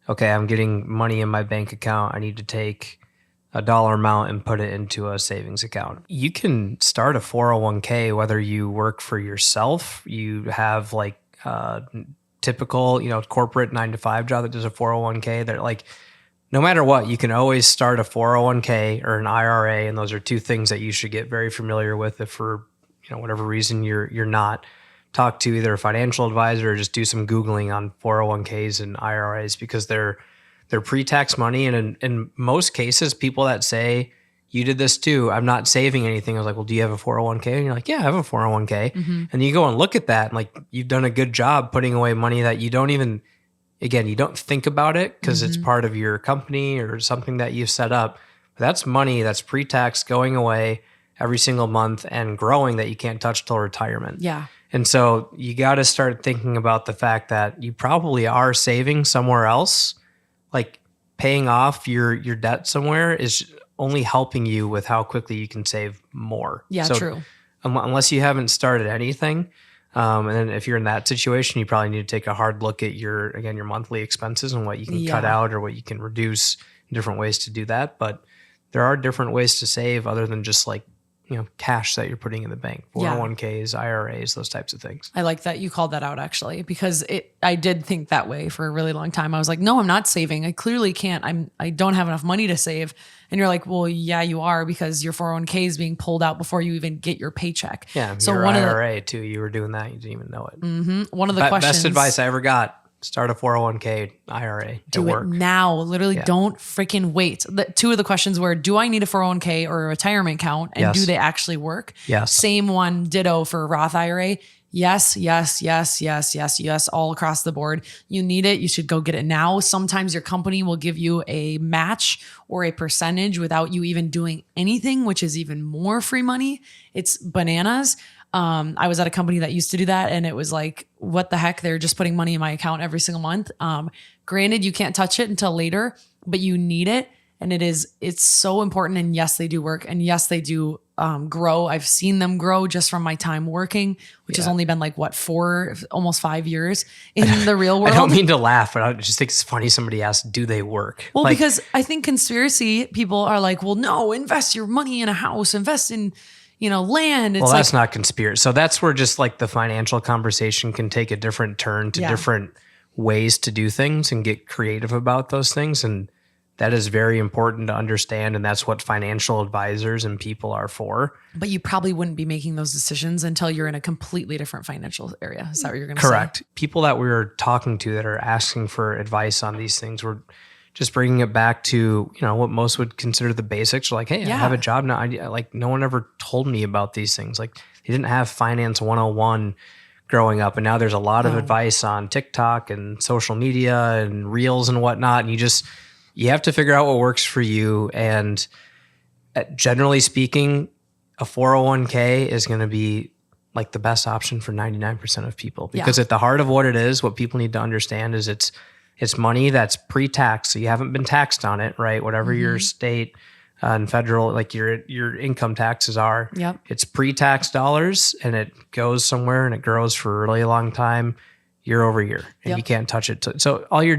okay, I'm getting money in my bank account. I need to take a dollar amount and put it into a savings account. You can start a 401k, whether you work for yourself, you have like typical, corporate 9 to 5 job that does a 401k. They're like, no matter what, you can always start a 401k or an IRA. And those are two things that you should get very familiar with if for, whatever reason you're not. Talk to either a financial advisor or just do some Googling on 401ks and IRAs because they're pre-tax money. And in most cases, people that say, you did this too, I'm not saving anything. I was like, well, do you have a 401k? And you're like, yeah, I have a 401k. Mm-hmm. And you go and look at that and like, you've done a good job putting away money that you don't even, again, you don't think about it because it's part of your company or something that you've set up. But that's money that's pre-tax going away every single month and growing that you can't touch till retirement. Yeah. And so you got to start thinking about the fact that you probably are saving somewhere else. Like paying off your debt somewhere is only helping you with how quickly you can save more. Yeah, so true. Unless you haven't started anything, and then if you're in that situation, you probably need to take a hard look at your monthly expenses and what you can cut out or what you can reduce, different ways to do that. But there are different ways to save other than just like, cash that you're putting in the bank, 401ks, IRAs, those types of things. I like that you called that out actually, because I did think that way for a really long time. I was like, no, I'm not saving. I clearly can't. I don't have enough money to save. And you're like, well, yeah, you are, because your 401k is being pulled out before you even get your paycheck. Yeah. So your one IRA too, you were doing that. You didn't even know it. One of the questions. Best advice I ever got. Start a 401k IRA. Do it now. Literally, don't freaking wait. Two of the questions were, do I need a 401k or a retirement account? And do they actually work? Yes. Same one, ditto for Roth IRA. Yes, all across the board. You need it. You should go get it now. Sometimes your company will give you a match or a percentage without you even doing anything, which is even more free money. It's bananas. I was at a company that used to do that, and it was like, what the heck? They're just putting money in my account every single month. Granted, you can't touch it until later, but you need it. And it's so important. And yes, they do work. And yes, they do grow. I've seen them grow just from my time working, which has only been like almost 5 years in the real world. I don't mean to laugh, but I just think it's funny somebody asked, do they work? Well, because I think conspiracy people are like, well, no, invest your money in a house, invest in land. It's that's not conspiracy. So that's where just like the financial conversation can take a different turn to different ways to do things and get creative about those things. And that is very important to understand. And that's what financial advisors and people are for. But you probably wouldn't be making those decisions until you're in a completely different financial area. Is that what you're going to say? Correct. People that we were talking to that are asking for advice on these things were just bringing it back to, what most would consider the basics. Like, hey, I have a job now. No one ever told me about these things. Like, they didn't have finance 101 growing up. And now there's a lot of advice on TikTok and social media and reels and whatnot. And you have to figure out what works for you. And generally speaking, a 401k is going to be like the best option for 99% of people, because at the heart of what it is, what people need to understand is it's money that's pre-tax. So you haven't been taxed on it, right? Whatever your state and federal, like your income taxes are, it's pre-tax dollars, and it goes somewhere and it grows for a really long time, year over year, and you can't touch it. So all you're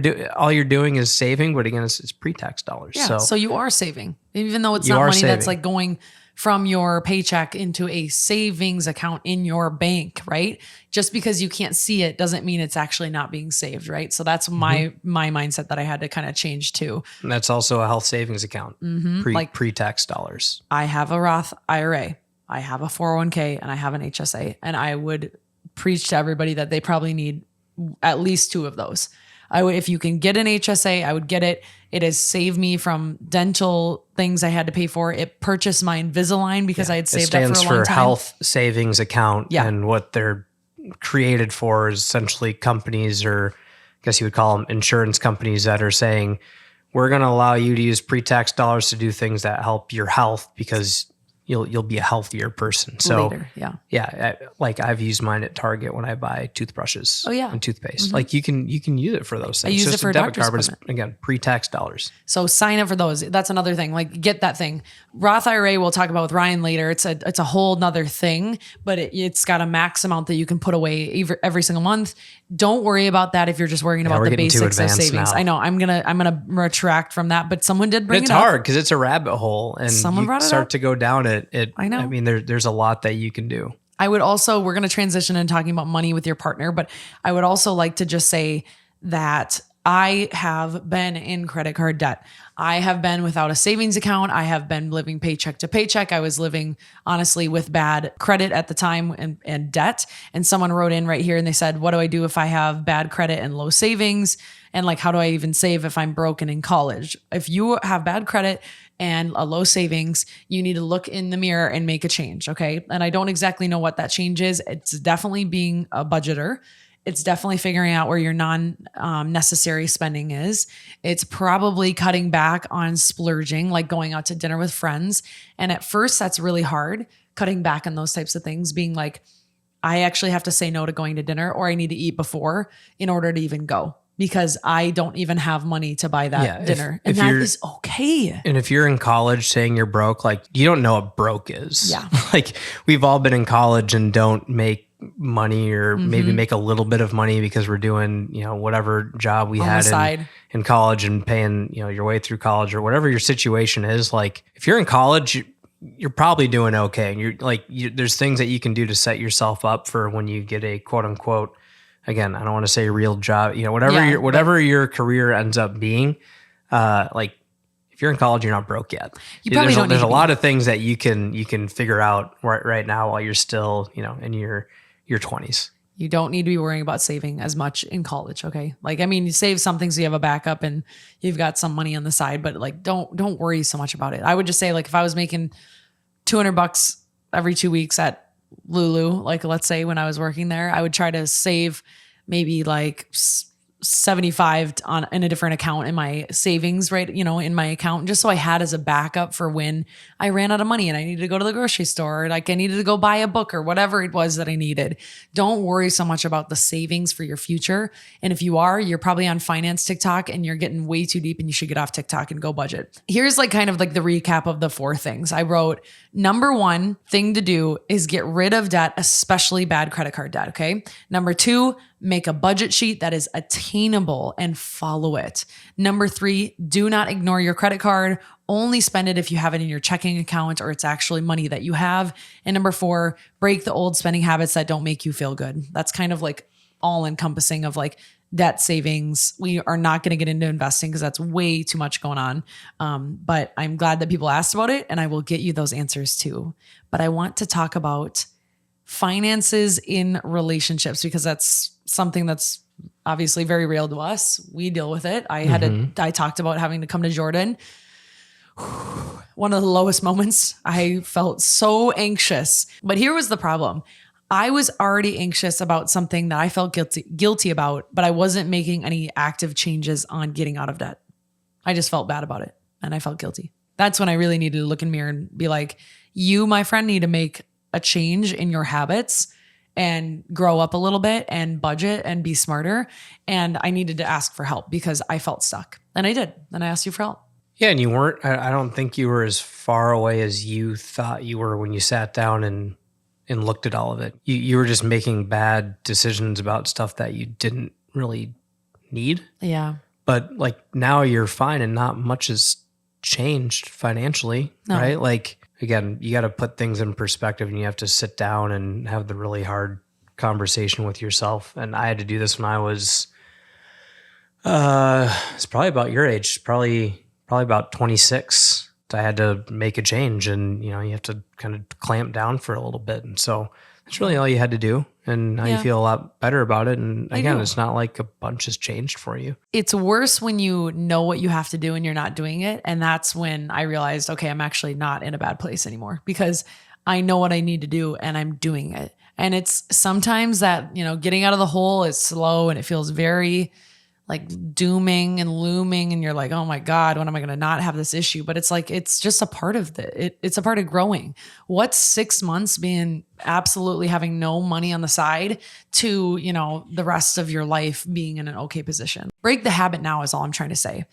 doing is saving, but again, it's pre-tax dollars. Yeah. So you are saving, even though it's not money that's like going from your paycheck into a savings account in your bank, right? Just because you can't see it doesn't mean it's actually not being saved, right? So that's my mindset that I had to kind of change too. And that's also a health savings account, pre-tax dollars. I have a Roth IRA, I have a 401k, and I have an HSA. And I would preach to everybody that they probably need at least two of those. If you can get an HSA, I would get it. It has saved me from dental things I had to pay for. It purchased my Invisalign because I had saved up for a long time. It stands for health savings account. And what they're created for is essentially companies, or I guess you would call them insurance companies, that are saying, we're going to allow you to use pre-tax dollars to do things that help your health, because you'll be a healthier person. So Later, yeah. yeah, like I've used mine at Target when I buy toothbrushes and toothpaste. Like you can use it for those things. I use it for a debit doctor's card, but it's, appointment. again, pre-tax dollars. So sign up for those. That's another thing. Like get that thing. Roth IRA we'll talk about with Ryan later. It's a whole nother thing, but it's got a max amount that you can put away every single month. Don't worry about that if you're just worrying about the basics of savings. Now. I know I'm gonna retract from that, but someone did bring it up. It's hard because it's a rabbit hole, and Someone brought it start up. to go down it. I know. I mean, there's a lot that you can do. I would also, we're going to transition in talking about money with your partner, but I would also like to just say that I have been in credit card debt. I have been without a savings account. I have been living paycheck to paycheck. I was living honestly with bad credit at the time and debt. And someone wrote in right here and they said, what do I do if I have bad credit and low savings? And like, how do I even save if I'm broken in college? If you have bad credit and a low savings, you need to look in the mirror and make a change. Okay. And I don't exactly know what that change is. It's definitely being a budgeter. It's definitely figuring out where your necessary spending is. It's probably cutting back on splurging, like going out to dinner with friends. And at first that's really hard, cutting back on those types of things, being like, I actually have to say no to going to dinner, or I need to eat before in order to even go, because I don't even have money to buy that dinner. And that is okay. And if you're in college saying you're broke, like you don't know what broke is. Yeah. Like we've all been in college and don't make money or maybe make a little bit of money because we're doing, whatever job we had in college and paying, your way through college or whatever your situation is. Like if you're in college, you're probably doing okay. And you're like, there's things that you can do to set yourself up for when you get a quote unquote, again, I don't want to say real job, whatever your career ends up being, like if you're in college, you're not broke yet. There's a lot of things that you can figure out right now while you're still, in your 20s. You don't need to be worrying about saving as much in college. Okay. Like, I mean, you save something so you have a backup and you've got some money on the side, but like, don't worry so much about it. I would just say, like, if I was making $200 every 2 weeks at Lulu, like let's say when I was working there, I would try to save maybe like 75 in a different account in my savings, right? In my account, just so I had as a backup for when I ran out of money and I needed to go to the grocery store, or like I needed to go buy a book or whatever it was that I needed. Don't worry so much about the savings for your future. And if you are, you're probably on finance TikTok and you're getting way too deep and you should get off TikTok and go budget. Here's like kind of like the recap of the 4 things I wrote. Number 1 thing to do is get rid of debt, especially bad credit card debt. Okay. Number 2, make a budget sheet that is attainable and follow it. Number 3, do not ignore your credit card. Only spend it if you have it in your checking account or it's actually money that you have. And number 4, break the old spending habits that don't make you feel good. That's kind of like all encompassing of like debt, savings. We are not going to get into investing because that's way too much going on. But I'm glad that people asked about it and I will get you those answers too. But I want to talk about finances in relationships because that's something that's obviously very real to us. We deal with it. I talked about having to come to Jordan. One of the lowest moments. I felt so anxious. But here was the problem. I was already anxious about something that I felt guilty about, but I wasn't making any active changes on getting out of debt. I just felt bad about it and I felt guilty. That's when I really needed to look in the mirror and be like, you, my friend, need to make a change in your habits and grow up a little bit and budget and be smarter. And I needed to ask for help because I felt stuck. And I did. And I asked you for help. Yeah. And you weren't, I don't think you were as far away as you thought you were when you sat down and looked at all of it. You were just making bad decisions about stuff that you didn't really need. Yeah. But like now you're fine and not much has changed financially, right? Like, again, you got to put things in perspective and you have to sit down and have the really hard conversation with yourself. And I had to do this when I was, it's probably about your age, probably about 26. I had to make a change and, you have to kind of clamp down for a little bit. And so that's really all you had to do. And now you feel a lot better about it. And again, it's not like a bunch has changed for you. It's worse when you know what you have to do and you're not doing it. And that's when I realized, okay, I'm actually not in a bad place anymore because I know what I need to do and I'm doing it. And it's sometimes that, getting out of the hole is slow and it feels very like dooming and looming, and you're like, oh my God, when am I going to not have this issue? But it's like, it's just a part of it's a part of growing. What's 6 months being absolutely having no money on the side to, the rest of your life being in an okay position? Break the habit now is all I'm trying to say.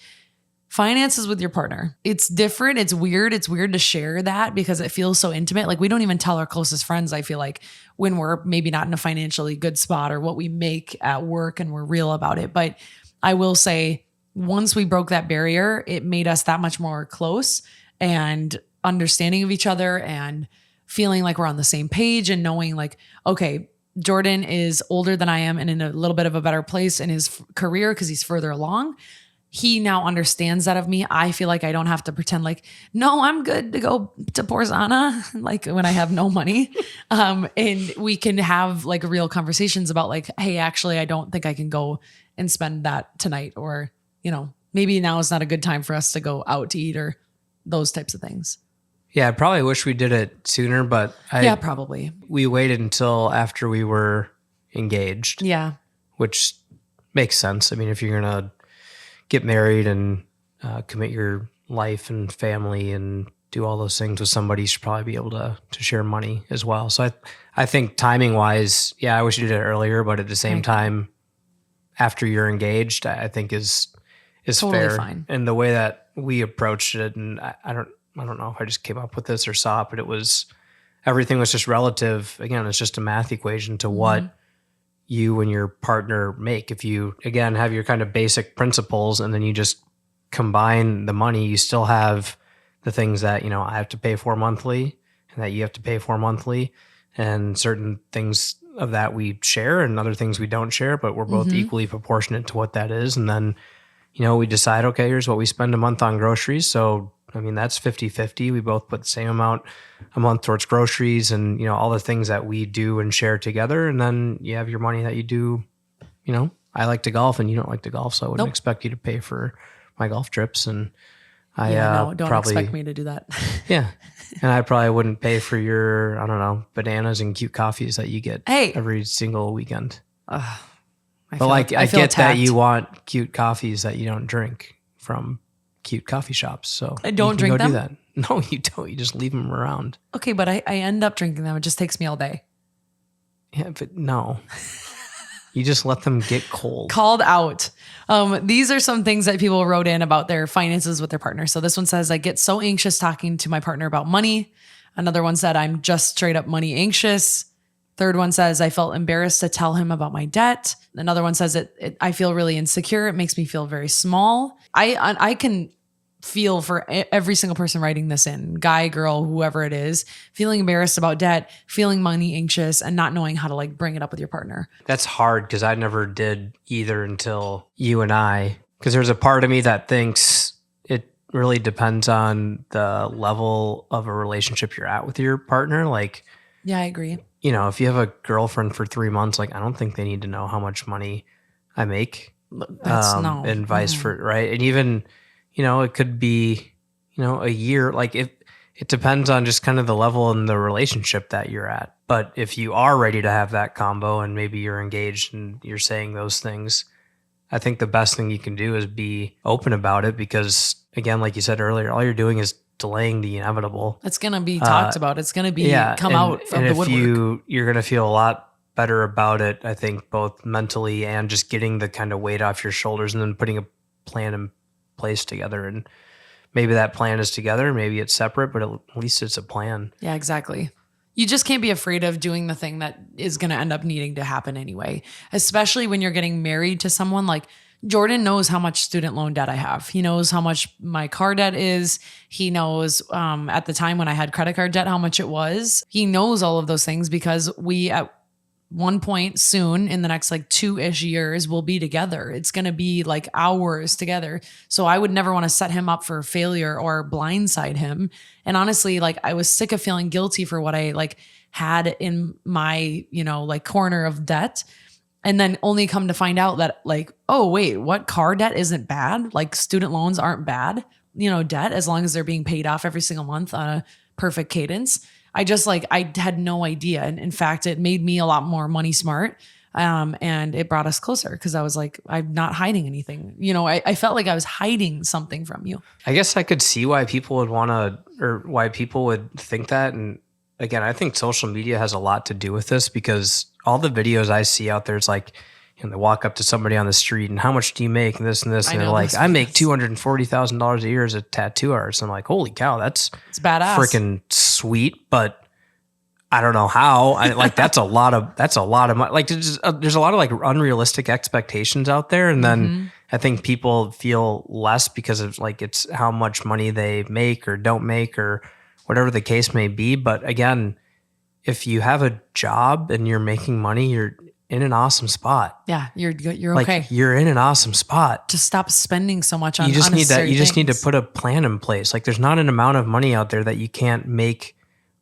Finances with your partner. It's different. It's weird. It's weird to share that because it feels so intimate. Like we don't even tell our closest friends, I feel like, when we're maybe not in a financially good spot or what we make at work, and we're real about it. But I will say, once we broke that barrier, it made us that much more close and understanding of each other and feeling like we're on the same page and knowing like, okay, Jordan is older than I am and in a little bit of a better place in his career because he's further along. He now understands that of me. I feel like I don't have to pretend like, no, I'm good to go to Porzana, like when I have no money. And we can have like real conversations about like, hey, actually, I don't think I can go and spend that tonight. Or, maybe now is not a good time for us to go out to eat or those types of things. Yeah, I probably wish we did it sooner, but probably. We waited until after we were engaged. Yeah. Which makes sense. I mean, if you're going to get married and commit your life and family and do all those things with somebody, you should probably be able to share money as well. So I think timing wise, yeah, I wish you did it earlier, but at the same time, after you're engaged, I think is totally fair. Fine. And the way that we approached it, and I don't know if I just came up with this or saw it, but everything was just relative. Again, it's just a math equation to what you and your partner make. If you, again, have your kind of basic principles and then you just combine the money, you still have the things that, I have to pay for monthly and that you have to pay for monthly, and certain things of that we share and other things we don't share, but we're both equally proportionate to what that is. And then, we decide, okay, here's what we spend a month on groceries. So, that's 50-50. We both put the same amount a month towards groceries and, all the things that we do and share together. And then you have your money that you do, I like to golf and you don't like to golf. So I wouldn't expect you to pay for my golf trips. And don't expect me to do that. Yeah. And I probably wouldn't pay for your, bananas and cute coffees that you get every single weekend. I get that you want cute coffees that you don't drink from cute coffee shops. So I don't drink them? Do that. No, you don't. You just leave them around. Okay, but I end up drinking them. It just takes me all day. Yeah, but no. You just let them get cold. Called out. These are some things that people wrote in about their finances with their partner. So this one says, I get so anxious talking to my partner about money. Another one said, I'm just straight up money anxious. Third one says, I felt embarrassed to tell him about my debt. Another one says, I feel really insecure. It makes me feel very small. I can feel for every single person writing this in, guy, girl, whoever it is, feeling embarrassed about debt, feeling money anxious, and not knowing how to like bring it up with your partner. That's hard because I never did either until you and I, because there's a part of me that thinks it really depends on the level of a relationship you're at with your partner. Like, yeah, I agree. If you have a girlfriend for 3 months, like I don't think they need to know how much money I make. And vice versa, right? And even, it could be, a year. Like it depends on just kind of the level and the relationship that you're at. But if you are ready to have that combo and maybe you're engaged and you're saying those things, I think the best thing you can do is be open about it because, again, like you said earlier, all you're doing is delaying the inevitable. It's going to be talked about. It's going to be come out from the woodwork. And if you're going to feel a lot better about it, I think both mentally and just getting the kind of weight off your shoulders and then putting a plan in place together. And maybe that plan is together, maybe it's separate, but at least it's a plan. Yeah, exactly. You just can't be afraid of doing the thing that is going to end up needing to happen anyway, especially when you're getting married to someone. Like Jordan knows how much student loan debt I have. He knows how much my car debt is. He knows at the time when I had credit card debt, how much it was. He knows all of those things because we at one point soon in the next like 2-ish years will be together. It's going to be like hours together. So I would never want to set him up for failure or blindside him. And honestly, like I was sick of feeling guilty for what I like had in my, like corner of debt. And then only come to find out that like, oh wait, what, car debt isn't bad? Like student loans aren't bad, debt, as long as they're being paid off every single month on a perfect cadence. I had no idea. And in fact, it made me a lot more money smart And it brought us closer because I was like, I'm not hiding anything. You know, I felt like I was hiding something from you. I guess I could see why people would want to, or why people would think that. And again, I think social media has a lot to do with this because all the videos I see out there, it's like, you know, they walk up to somebody on the street and how much do you make and this and this. And they're like, I make $240,000 a year as a tattoo artist. I'm like, holy cow, it's badass. Freaking sweet. But I don't know how. That's a lot of money. Like there's a lot of like unrealistic expectations out there. And then I think people feel less because of like, it's how much money they make or don't make or whatever the case may be. But again, if you have a job and you're making money, you're in an awesome spot. Yeah, you're like, okay. You're in an awesome spot. Just stop spending so much on you just need that. You just need to things. put a plan in place. Like there's not an amount of money out there that you can't make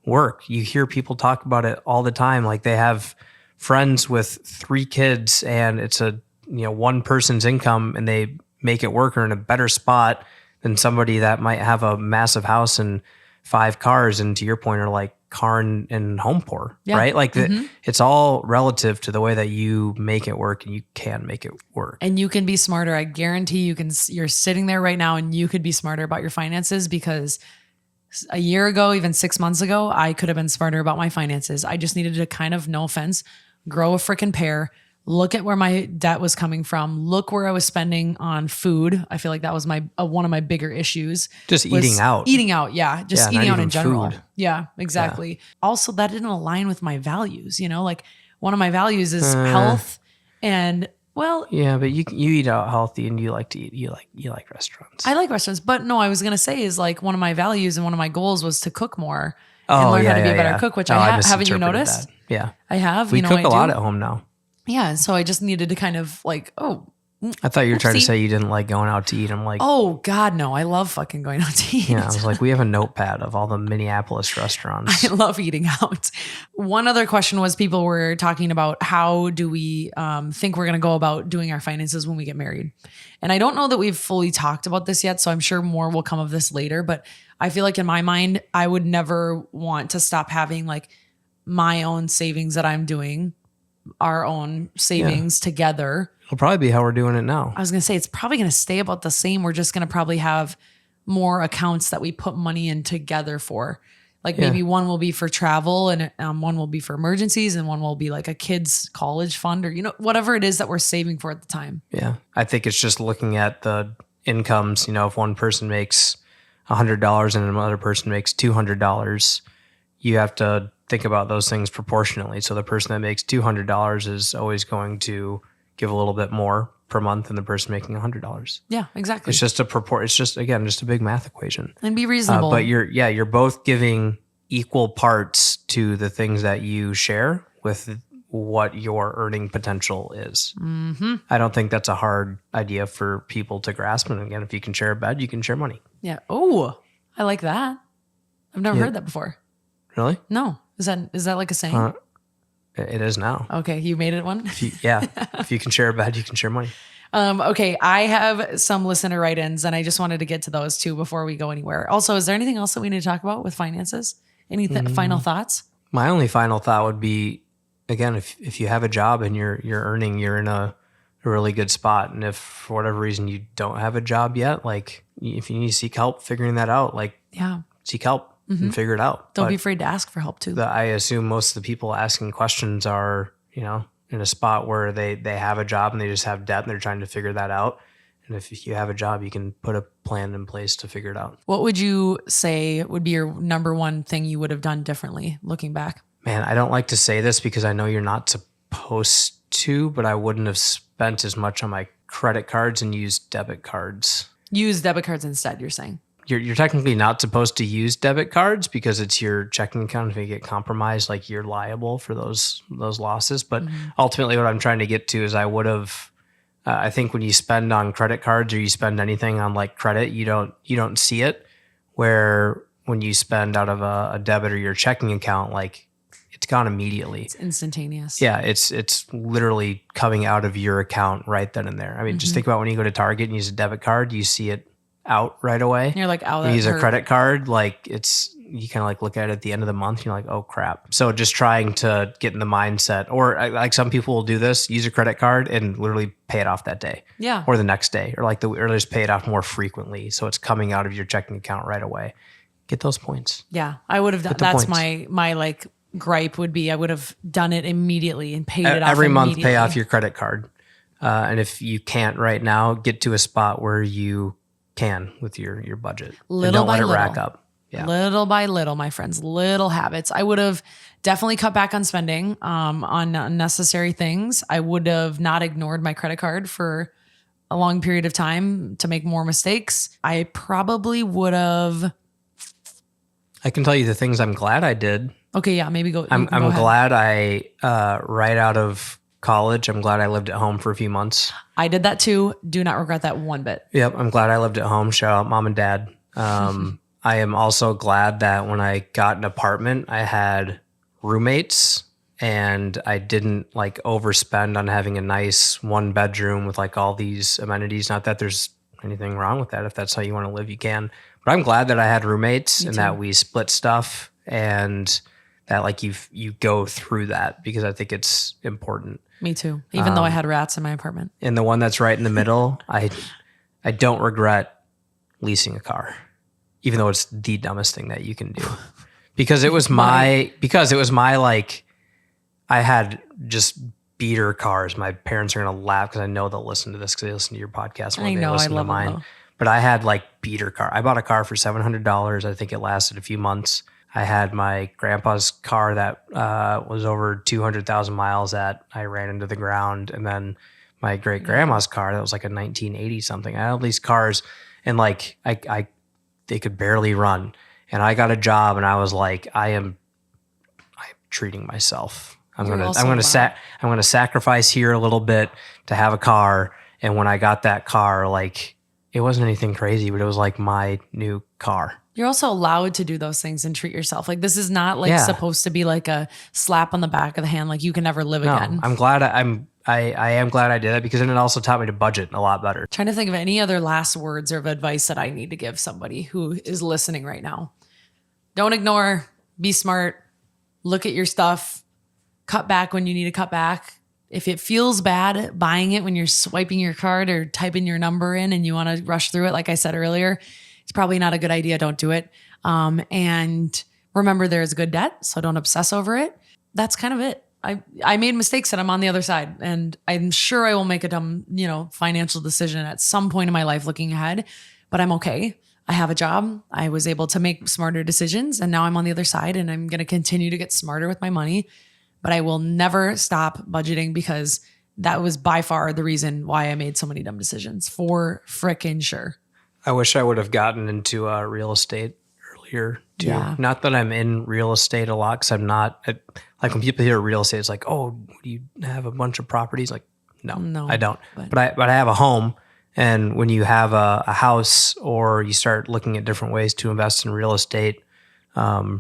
work. You hear people talk about it all the time. Like they have friends with 3 kids and it's a, you know, one person's income and they make it work or in a better spot than somebody that might have a massive house and 5 cars. And to your point, are like car and home poor, right? Like it's all relative to the way that you make it work and you can make it work. And you can be smarter. I guarantee you're sitting there right now and you could be smarter about your finances because a year ago, even 6 months ago, I could have been smarter about my finances. I just needed to kind of, no offense, grow a freaking pair, look at where my debt was coming from, look where I was spending on food. I feel like that was one of my bigger issues. Just eating out. Eating out, yeah. Just eating out in general. Food. Yeah, exactly. Yeah. Also, that didn't align with my values, you know? Like one of my values is health and yeah, but you eat out healthy and you like to eat. You like restaurants. I like restaurants, but no, I was gonna say is like one of my values and one of my goals was to cook more and learn how to be a better cook. Which haven't you noticed? That. Yeah, I have. We cook a lot at home now. Yeah, so I just needed to kind of like, I thought you were trying to say you didn't like going out to eat. I'm like, oh God, no, I love fucking going out to eat. Yeah, I was like, we have a notepad of all the Minneapolis restaurants. I love eating out. One other question was people were talking about how do we think we're going to go about doing our finances when we get married? And I don't know that we've fully talked about this yet, so I'm sure more will come of this later. But I feel like in my mind, I would never want to stop having like my own savings that I'm doing, our own savings together. It'll probably be how we're doing it now. I was going to say, it's probably going to stay about the same. We're just going to probably have more accounts that we put money in together for. Like maybe one will be for travel and one will be for emergencies and one will be like a kid's college fund or, you know, whatever it is that we're saving for at the time. Yeah. I think it's just looking at the incomes. You know, if one person makes $100 and another person makes $200, you have to think about those things proportionately. So the person that makes $200 is always going to give a little bit more per month than the person making $100. Yeah, exactly. It's just it's just a big math equation. And be reasonable. But you're both giving equal parts to the things that you share with what your earning potential is. Mm-hmm. I don't think that's a hard idea for people to grasp. And again, if you can share a bed, you can share money. Yeah. Oh, I like that. I've never heard that before. Really? No. Is that like a saying? It is now. Okay, you made it one? If you can share a bed, you can share money. Okay, I have some listener write-ins, and I just wanted to get to those too before we go anywhere. Also, is there anything else that we need to talk about with finances? Any final thoughts? My only final thought would be, again, if you have a job and you're earning, you're in a really good spot. And if for whatever reason you don't have a job yet, like if you need to seek help figuring that out, like seek help. And figure it out. Don't be afraid to ask for help too. I assume most of the people asking questions are, you know, in a spot where they have a job and they just have debt and they're trying to figure that out. And if you have a job, you can put a plan in place to figure it out. What would you say would be your number one thing you would have done differently looking back? Man, I don't like to say this because I know you're not supposed to, but I wouldn't have spent as much on my credit cards and used debit cards. Use debit cards instead, you're saying? You're technically not supposed to use debit cards because it's your checking account. If you get compromised, like you're liable for those losses. But ultimately what I'm trying to get to is I would have, I think when you spend on credit cards or you spend anything on like credit, you don't see it. Where when you spend out of a debit or your checking account, like it's gone immediately. It's instantaneous. Yeah, it's literally coming out of your account right then and there. I mean, just think about when you go to Target and use a debit card, you see it out right away. You're like, oh, you use a credit card, like it's you kind of like look at it at the end of the month, and you're like, oh crap. So just trying to get in the mindset, or like some people will do this, use a credit card and literally pay it off that day. Yeah. Or the next day, or just pay it off more frequently. So it's coming out of your checking account right away. Get those points. Yeah. I would have done, that's points. my like gripe would be, I would have done it immediately and paid it off every month. immediately. Pay off your credit card. And if you can't right now, get to a spot where you can with your budget. Little and don't by let it little. rack up. Yeah. Little by little, my friends, little habits. I would have definitely cut back on spending on unnecessary things. I would have not ignored my credit card for a long period of time to make more mistakes. I probably would have. I can tell you the things I'm glad I did. Okay, yeah, maybe go. I'm go ahead. glad I right out of college, I'm glad I lived at home for a few months. I did that too. Do not regret that one bit. Yep, I'm glad I lived at home. Shout out mom and dad. I am also glad that when I got an apartment, I had roommates and I didn't like overspend on having a nice 1-bedroom with like all these amenities. Not that there's anything wrong with that. If that's how you want to live, you can. But I'm glad that I had roommates and that we split stuff and that like you go through that, because I think it's important. Me too. Even though I had rats in my apartment. And the one that's right in the middle, I don't regret leasing a car, even though it's the dumbest thing that you can do, because it was my like, I had just beater cars. My parents are going to laugh because I know they'll listen to this because they listen to your podcast when they listen to mine. But I had like beater car. I bought a car for $700. I think it lasted a few months. I had my grandpa's car that was over 200,000 miles that I ran into the ground. And then my great grandma's car that was like a 1980 something. I had all these cars and like they could barely run. And I got a job and I was like, I'm treating myself. I'm going to sacrifice here a little bit to have a car. And when I got that car, like it wasn't anything crazy, but it was like my new car. You're also allowed to do those things and treat yourself. Like this is not like supposed to be like a slap on the back of the hand. Like you can never live again. I'm glad I am glad I did that, because then it also taught me to budget a lot better. Trying to think of any other last words or of advice that I need to give somebody who is listening right now. Don't ignore, be smart, look at your stuff, cut back when you need to cut back. If it feels bad buying it when you're swiping your card or typing your number in and you want to rush through it, like I said earlier, it's probably not a good idea. Don't do it. And remember, there's good debt, so don't obsess over it. That's kind of it. I made mistakes and I'm on the other side, and I'm sure I will make a dumb, financial decision at some point in my life looking ahead, but I'm okay. I have a job. I was able to make smarter decisions, and now I'm on the other side, and I'm going to continue to get smarter with my money, but I will never stop budgeting, because that was by far the reason why I made so many dumb decisions, for frickin' sure. I wish I would have gotten into real estate earlier too. Yeah. Not that I'm in real estate a lot, because I'm not. Like when people hear real estate, it's like, oh, do you have a bunch of properties? Like, no, I don't. But I have a home, and when you have a house, or you start looking at different ways to invest in real estate, I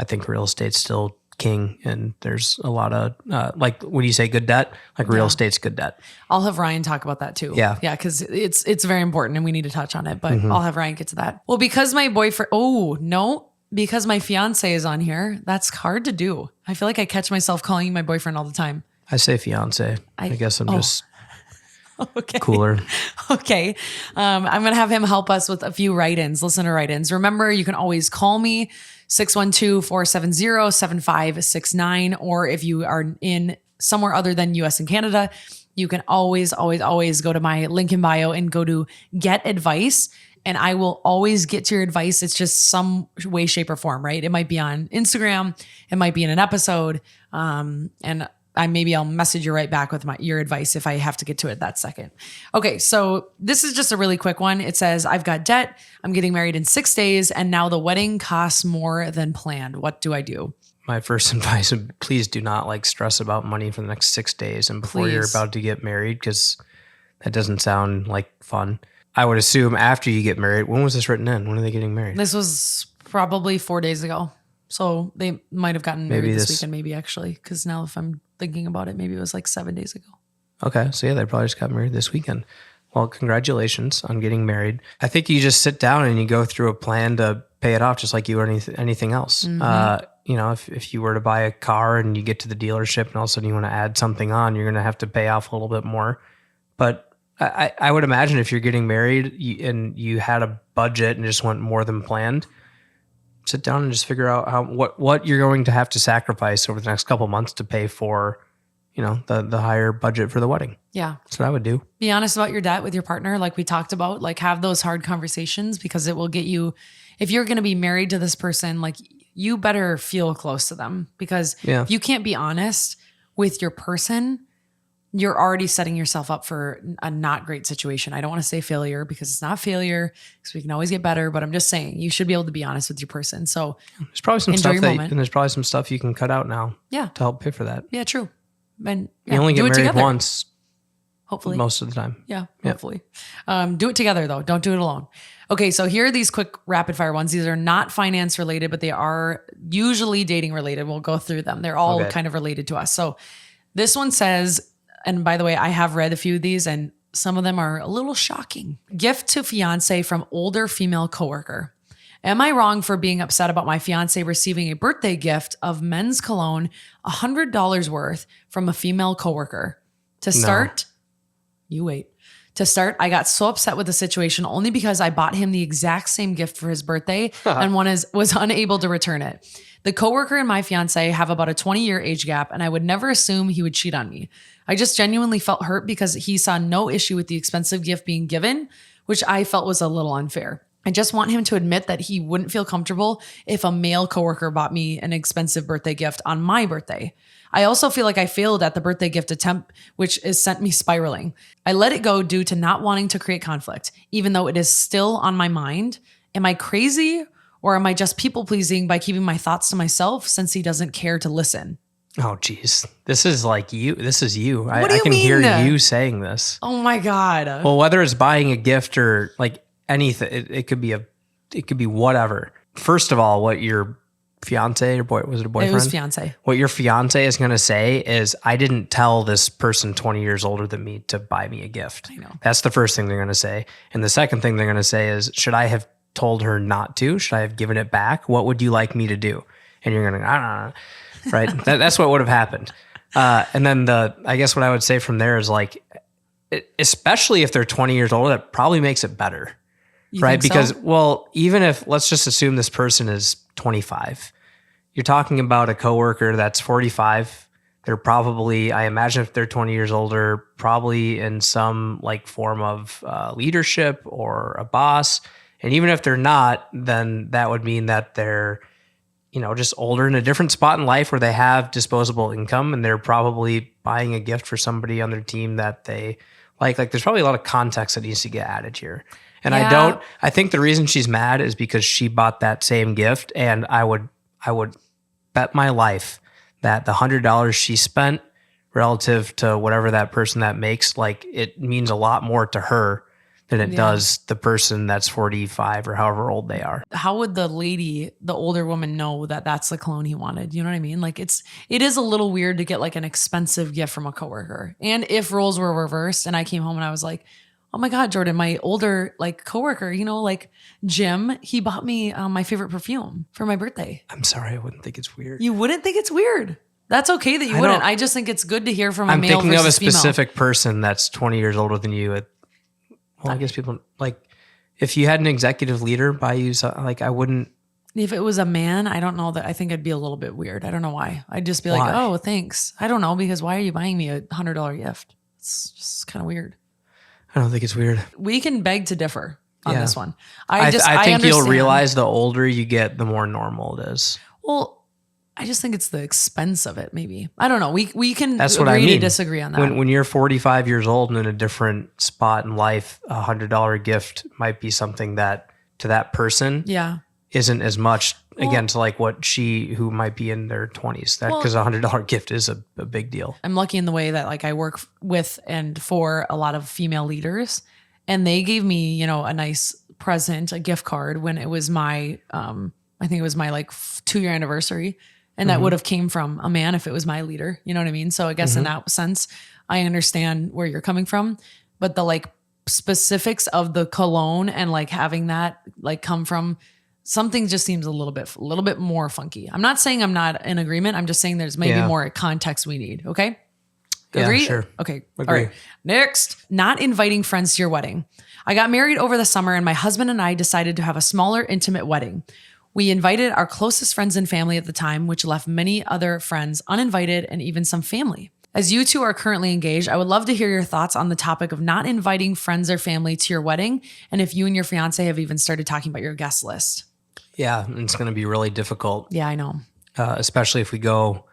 think real estate's still king, and there's a lot of like when you say good debt, like real estate's good debt. I'll have Ryan talk about that too. Yeah, because it's very important and we need to touch on it. But I'll have Ryan get to that. Well, because my boyfriend, because my fiance is on here, that's hard to do. I feel like I catch myself calling you my boyfriend all the time. I say fiance. I guess I'm just okay. Cooler. Okay. I'm going to have him help us with a few write-ins, listener write-ins. Remember, you can always call me 612-470-7569. Or if you are in somewhere other than US and Canada, you can always go to my link in bio and go to get advice. And I will always get to your advice. It's just some way, shape, or form, right? It might be on Instagram. It might be in an episode. And I'll message you right back with your advice if I have to get to it that second. Okay, so this is just a really quick one. It says, I've got debt. I'm getting married in 6 days, and now the wedding costs more than planned. What do I do? My first advice would please do not stress about money for the next 6 days and before you're about to get married, because that doesn't sound like fun. I would assume after you get married. When was this written in? When are they getting married? This was probably 4 days ago. So they might have gotten married this weekend, maybe actually. Because now if I'm thinking about it, maybe it was 7 days ago. Okay. So yeah, they probably just got married this weekend. Well, congratulations on getting married. I think you just sit down and you go through a plan to pay it off, just like you would anything else. If you were to buy a car and you get to the dealership and all of a sudden you want to add something on, you're going to have to pay off a little bit more. But I would imagine if you're getting married and you had a budget and just went more than planned, sit down and just figure out what you're going to have to sacrifice over the next couple months to pay for, the higher budget for the wedding. Yeah. That's what I would do. Be honest about your debt with your partner, like we talked about, like have those hard conversations, because it will get you, if you're going to be married to this person, like you better feel close to them, because if you can't be honest with your person, you're already setting yourself up for a not great situation. I don't want to say failure, because it's not failure, because we can always get better, but I'm just saying you should be able to be honest with your person. So there's probably some enjoy stuff your moment. and there's probably some stuff you can cut out now to help pay for that. Yeah, true. And you only get do it married together. once, hopefully, most of the time. Yeah, hopefully. Do it together though. Don't do it alone. Okay, so here are these quick rapid fire ones. These are not finance related, but they are usually dating related. We'll go through them. They're all kind of related to us. So this one says, and by the way, I have read a few of these and some of them are a little shocking. Gift to fiance from older female coworker. Am I wrong for being upset about my fiance receiving a birthday gift of men's cologne, $100 worth from a female coworker? To start, you wait. To start, I got so upset with the situation only because I bought him the exact same gift for his birthday and was unable to return it. The coworker and my fiance have about a 20-year age gap, and I would never assume he would cheat on me. I just genuinely felt hurt because he saw no issue with the expensive gift being given, which I felt was a little unfair. I just want him to admit that he wouldn't feel comfortable if a male coworker bought me an expensive birthday gift on my birthday. I also feel like I failed at the birthday gift attempt, which has sent me spiraling. I let it go due to not wanting to create conflict, even though it is still on my mind. Am I crazy, or am I just people pleasing by keeping my thoughts to myself since he doesn't care to listen? Oh, geez. This is like you. This is you. What do you I can mean? hear you saying this. Oh my God. Well, whether it's buying a gift or like anything, it could be whatever. First of all, what your fiance or was it a boyfriend? It was fiance. What your fiance is going to say is, I didn't tell this person 20 years older than me to buy me a gift. I know. That's the first thing they're going to say. And the second thing they're going to say is, should I have told her not to? Should I have given it back? What would you like me to do? And you're going to, I don't know. Right? That's what would have happened. And then I guess what I would say from there is like, especially if they're 20 years older, that probably makes it better. You right? think Because, so? well, even if, let's just assume this person is 25, you're talking about a coworker that's 45. They're probably, I imagine if they're 20 years older, probably in some like form of leadership or a boss. And even if they're not, then that would mean that they're, just older in a different spot in life where they have disposable income, and they're probably buying a gift for somebody on their team that they like. Like there's probably a lot of context that needs to get added here. And I think the reason she's mad is because she bought that same gift. And I would bet my life that the $100 she spent relative to whatever that person that makes, like it means a lot more to her than it does the person that's 45 or however old they are. How would the older woman know that that's the cologne he wanted? You know what I mean? Like it is a little weird to get like an expensive gift from a coworker. And if roles were reversed and I came home and I was like, oh my God, Jordan, my older like coworker, like Jim, he bought me my favorite perfume for my birthday. I'm sorry, I wouldn't think it's weird. You wouldn't think it's weird. That's okay that you wouldn't. I just think it's good to hear from a male versus female. I'm thinking of a specific person that's 20 years older than you. Well, I guess people like if you had an executive leader buy you something, like I wouldn't. If it was a man, I don't know that. I think it'd be a little bit weird. I don't know why. I'd just be like, oh, thanks. I don't know, because why are you buying me a $100 gift? It's just kind of weird. I don't think it's weird. We can beg to differ on this one. I think understand. You'll realize the older you get, the more normal it is. Well, I just think it's the expense of it, maybe. I don't know. We can That's what I mean. to disagree on that. When you're 45 years old and in a different spot in life, a $100 gift might be something that to that person isn't as much, again, to like what who might be in their 20s. That because a $100 gift is a big deal. I'm lucky in the way that like I work with and for a lot of female leaders, and they gave me, a nice present, a gift card when it was my, I think it was my like 2-year anniversary. And that would have came from a man if it was my leader. You know what I mean? So I guess in that sense, I understand where you're coming from. But the like specifics of the cologne and like having that like come from something just seems a little bit more funky. I'm not saying I'm not in agreement. I'm just saying there's maybe more context we need. Okay. Agree? Yeah, sure. Okay. Agree. All right. Next, not inviting friends to your wedding. I got married over the summer and my husband and I decided to have a smaller, intimate wedding. We invited our closest friends and family at the time, which left many other friends uninvited and even some family. As you two are currently engaged, I would love to hear your thoughts on the topic of not inviting friends or family to your wedding, and if you and your fiance have even started talking about your guest list. Yeah, it's going to be really difficult. Yeah, I know. Especially if we go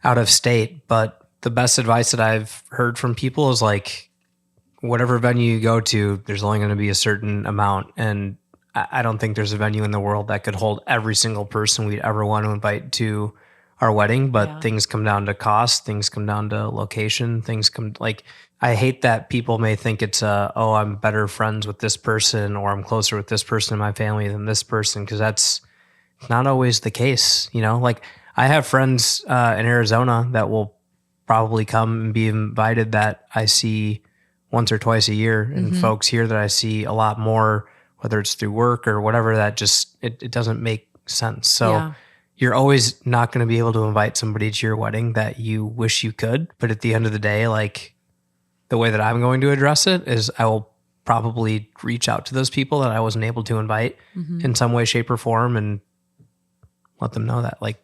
out of state. But the best advice that I've heard from people is like, whatever venue you go to, there's only going to be a certain amount. And I don't think there's a venue in the world that could hold every single person we'd ever want to invite to our wedding. But things come down to cost, things come down to location, I hate that people may think it's I'm better friends with this person or I'm closer with this person in my family than this person, because that's not always the case. You know, like I have friends in Arizona that will probably come and be invited that I see once or twice a year, and folks here that I see a lot more, whether it's through work or whatever, that just, it doesn't make sense. So you're always not going to be able to invite somebody to your wedding that you wish you could. But at the end of the day, like the way that I'm going to address it is I will probably reach out to those people that I wasn't able to invite in some way, shape, or form, and let them know that like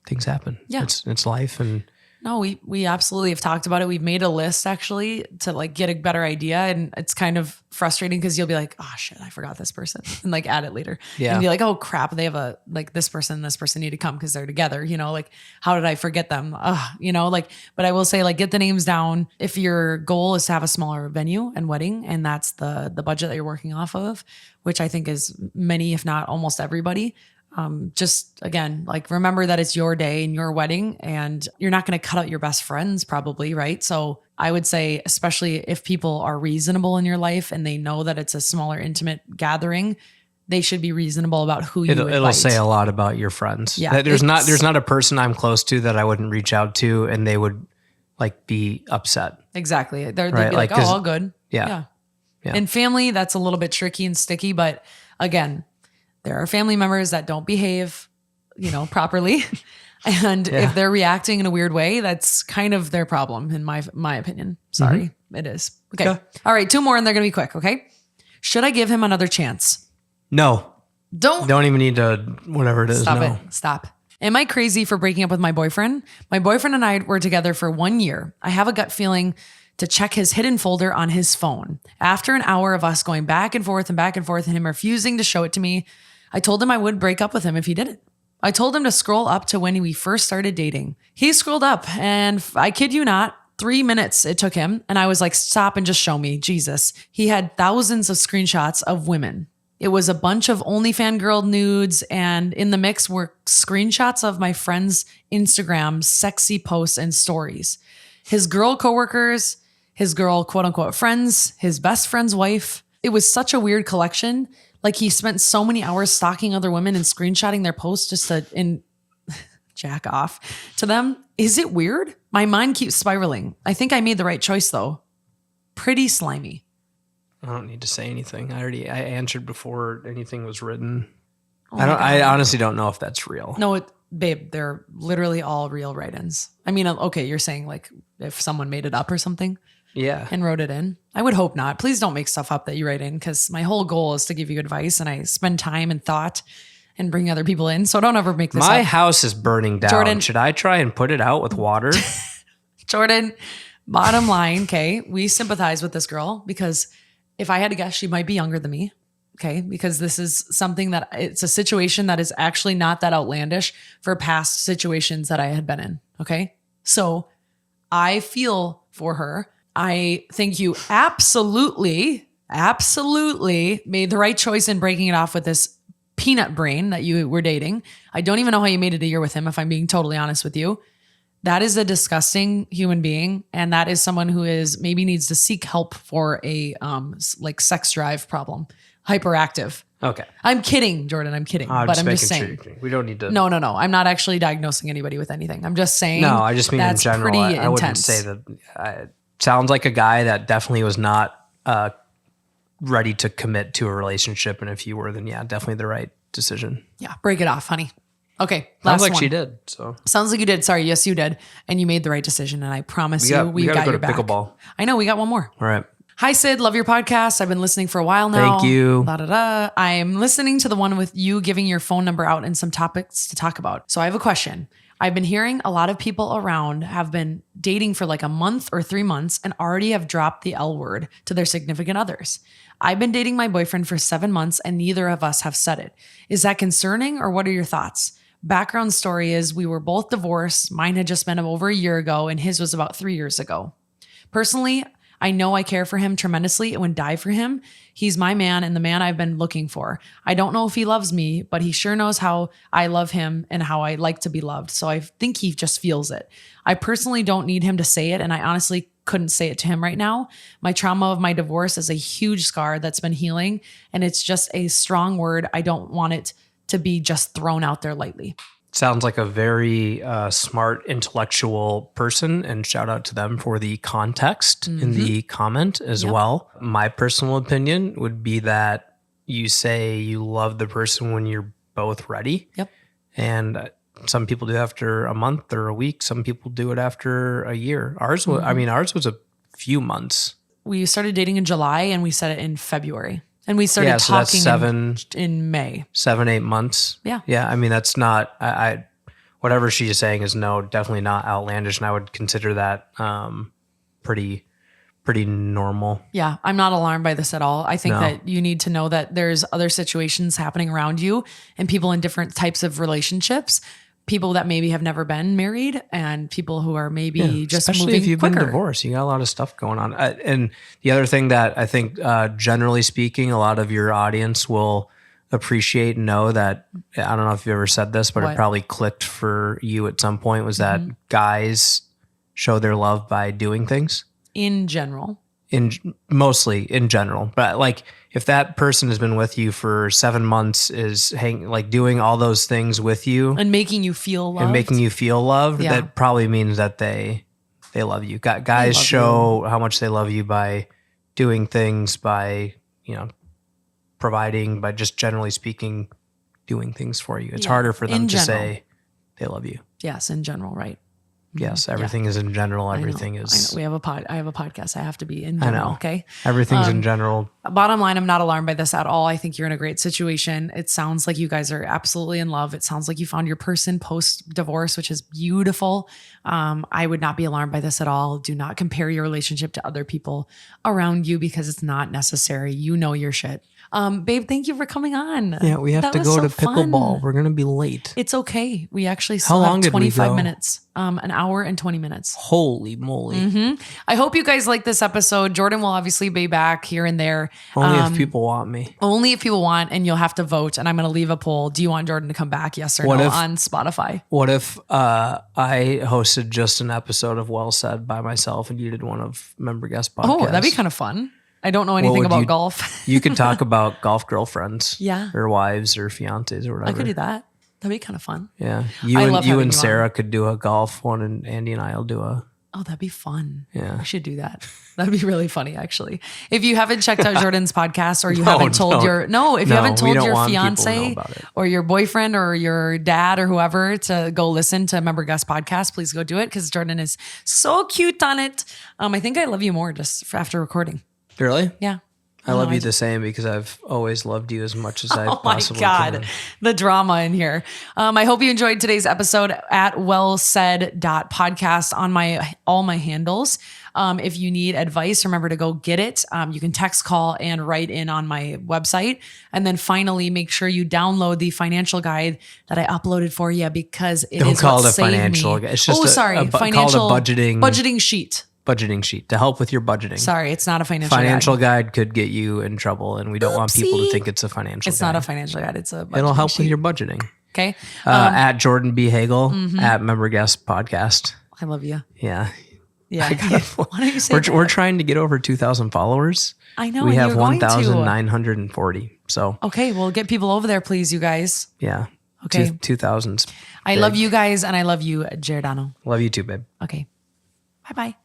things happen. Yeah. It's life. And no, we absolutely have talked about it. We've made a list actually to like get a better idea, and it's kind of frustrating because you'll be like, oh shit, I forgot this person, and like add it later. Yeah. And be like, oh crap, they have this person need to come because they're together. You know, like how did I forget them? You know, like, but I will say like get the names down. If your goal is to have a smaller venue and wedding, and that's the budget that you're working off of, which I think is many, if not almost everybody. Just again, like remember that it's your day and your wedding, and you're not going to cut out your best friends probably, right? So I would say, especially if people are reasonable in your life and they know that it's a smaller, intimate gathering, they should be reasonable about who you invite. It'll say a lot about your friends. Yeah, there's not a person I'm close to that I wouldn't reach out to and they would like be upset. Exactly. They'd right? be like, oh, all good. Yeah. And family, that's a little bit tricky and sticky, but again, there are family members that don't behave, properly. And if they're reacting in a weird way, that's kind of their problem in my opinion. Sorry, it is. Okay. All right. 2 more and they're going to be quick. Okay. Should I give him another chance? No. Don't even need to, whatever it is. Stop no. it. Stop. Am I crazy for breaking up with my boyfriend? My boyfriend and I were together for 1 year. I have a gut feeling to check his hidden folder on his phone. After an hour of us going back and forth and him refusing to show it to me, I told him I would break up with him if he didn't. I told him to scroll up to when we first started dating. He scrolled up and I kid you not, 3 minutes it took him. And I was like, stop and just show me. Jesus. He had thousands of screenshots of women. It was a bunch of OnlyFans girl nudes, and in the mix were screenshots of my friends' Instagram sexy posts and stories. His girl coworkers, his girl quote unquote friends, his best friend's wife. It was such a weird collection. Like he spent so many hours stalking other women and screenshotting their posts just to jack off to them. Is it weird? My mind keeps spiraling. I think I made the right choice though. Pretty slimy. I don't need to say anything. I answered before anything was written. Oh I honestly don't know if that's real. No, babe, they're literally all real write-ins. I mean, okay, you're saying like if someone made it up or something. Yeah. And wrote it in. I would hope not. Please don't make stuff up that you write in, because my whole goal is to give you advice and I spend time and thought and bring other people in. So don't ever make this My up. house is burning down. Jordan, should I try and put it out with water? Jordan, bottom line, okay, we sympathize with this girl because if I had to guess, she might be younger than me. Okay, because this is something that it's a situation that is actually not that outlandish for past situations that I had been in. Okay, so I feel for her. I think you absolutely made the right choice in breaking it off with this peanut brain that you were dating. I don't even know how you made it a year with him, if I'm being totally honest with you. That is a disgusting human being. And that is someone who maybe needs to seek help for a like sex drive problem. Hyperactive. Okay. I'm kidding, Jordan. I'm kidding. But I'm just saying. Sure we don't need to. No. I'm not actually diagnosing anybody with anything. I'm just saying. No, I just mean in that's general. pretty I wouldn't intense. say that. Sounds like a guy that definitely was not ready to commit to a relationship. And if you were, then yeah, definitely the right decision. Yeah. Break it off, honey. Okay. Sounds Last like one. she did. So Sounds like you did. Sorry. Yes, you did. And you made the right decision. And I promise we you, we gotta got go your to back. pickleball. I know. We got one more. All right. Hi, Sid. Love your podcast. I've been listening for a while now. Thank you. Da-da-da. I am listening to the one with you giving your phone number out and some topics to talk about. So I have a question. I've been hearing a lot of people around have been dating for like a month or 3 months and already have dropped the L word to their significant others. I've been dating my boyfriend for 7 months and neither of us have said it. Is that concerning or what are your thoughts? Background story is we were both divorced. Mine had just been over a year ago and his was about 3 years ago. Personally, I know I care for him tremendously and would die for him. He's my man and the man I've been looking for. I don't know if he loves me, but he sure knows how I love him and how I like to be loved. So I think he just feels it. I personally don't need him to say it, and I honestly couldn't say it to him right now. My trauma of my divorce is a huge scar that's been healing, and it's just a strong word. I don't want it to be just thrown out there lightly. Sounds like a very smart, intellectual person, and shout out to them for the context in the comment as well. My personal opinion would be that you say you love the person when you're both ready. Yep. And some people do after a month or a week. Some people do it after a year. Ours was, ours was a few months. We started dating in July and we said it in February. And we started so that's talking in May. 7-8 months. Yeah. Yeah. I mean, that's not, whatever she's saying is definitely not outlandish. And I would consider that pretty normal. Yeah. I'm not alarmed by this at all. I think that you need to know that there's other situations happening around you and people in different types of relationships, people that maybe have never been married and people who are maybe just especially moving if you've quicker. been divorced, you got a lot of stuff going on. And the other thing that I think, generally speaking, a lot of your audience will appreciate and know that, I don't know if you ever said this, but What? it probably clicked for you at some point, was that guys show their love by doing things. In general. Mostly in general, but like if that person has been with you for 7 months, is doing all those things with you And making you feel loved. and making you feel loved, Yeah. that probably means that they love you. Guys show how much they love you by doing things, by providing, by just generally speaking, doing things for you. It's harder for them In to general. say they love you. Yes, in general, right? Yes, everything is in general. I know. Everything is. I have I have a podcast. I have to be in I general, know. okay? Everything's in general. Bottom line, I'm not alarmed by this at all. I think you're in a great situation. It sounds like you guys are absolutely in love. It sounds like you found your person post-divorce, which is beautiful. I would not be alarmed by this at all. Do not compare your relationship to other people around you because it's not necessary. You know your shit. Babe, thank you for coming on. Yeah, we have That to was go so to pickleball. fun. We're gonna be late. It's okay. We actually still long have did we 25 go? minutes, an hour and 20 minutes. Holy moly! I hope you guys like this episode. Jordan will obviously be back here and there. Only if people want me. Only if people want, and you'll have to vote. And I'm going to leave a poll. Do you want Jordan to come back? Yes or What no if- on Spotify? What if I hosted just an episode of Well Said by myself, and you did one of Member Guest Podcast? Oh, that'd be kind of fun. I don't know anything would about you- golf. You could talk about golf girlfriends, Yeah. or wives, or fiancés, or whatever. I could do that. That'd be kind of fun. Yeah, I you love and you having and you on. Sarah could do a golf one, and Andy and I'll do a. Oh, that'd be fun. Yeah. We should do that. That'd be really funny, actually. If you haven't checked out Jordan's podcast, or you haven't told don't. your if you No, haven't we told don't your want people to know fiance about it. or your boyfriend or your dad or whoever to go listen to Member Guest podcast, please go do it because Jordan is so cute on it. I think I love you more just after recording. Really? Yeah. I love you the same because I've always loved you as much as I Oh my possibly God, can. the drama in here. I hope you enjoyed today's episode at wellsaid.podcast on all my handles. If you need advice, remember to go get it. You can text, call, and write in on my website. And then finally, make sure you download the financial guide that I uploaded for you because it Don't is call what it a saved financial me. guide. It's just call it a budgeting sheet. budgeting sheet to help with your budgeting. Sorry, it's not a financial Financial guide. guide could get you in trouble, and we don't want people to Oopsie. think it's a financial It's guide. not a financial guide. It's a budgeting It'll help sheet. with your budgeting. Okay. At Jordan B. Hagel at Member Guest Podcast. I love you. Yeah. Yeah. Why don't you say We're that? trying to get over 2,000 followers. I know. We and have you're going to. 1,940. So Okay, well, get people over there, please, you guys. yeah. Okay. 2,000's I big. love you guys, and I love you, Giordano. Love you too, babe. Okay. Bye-bye.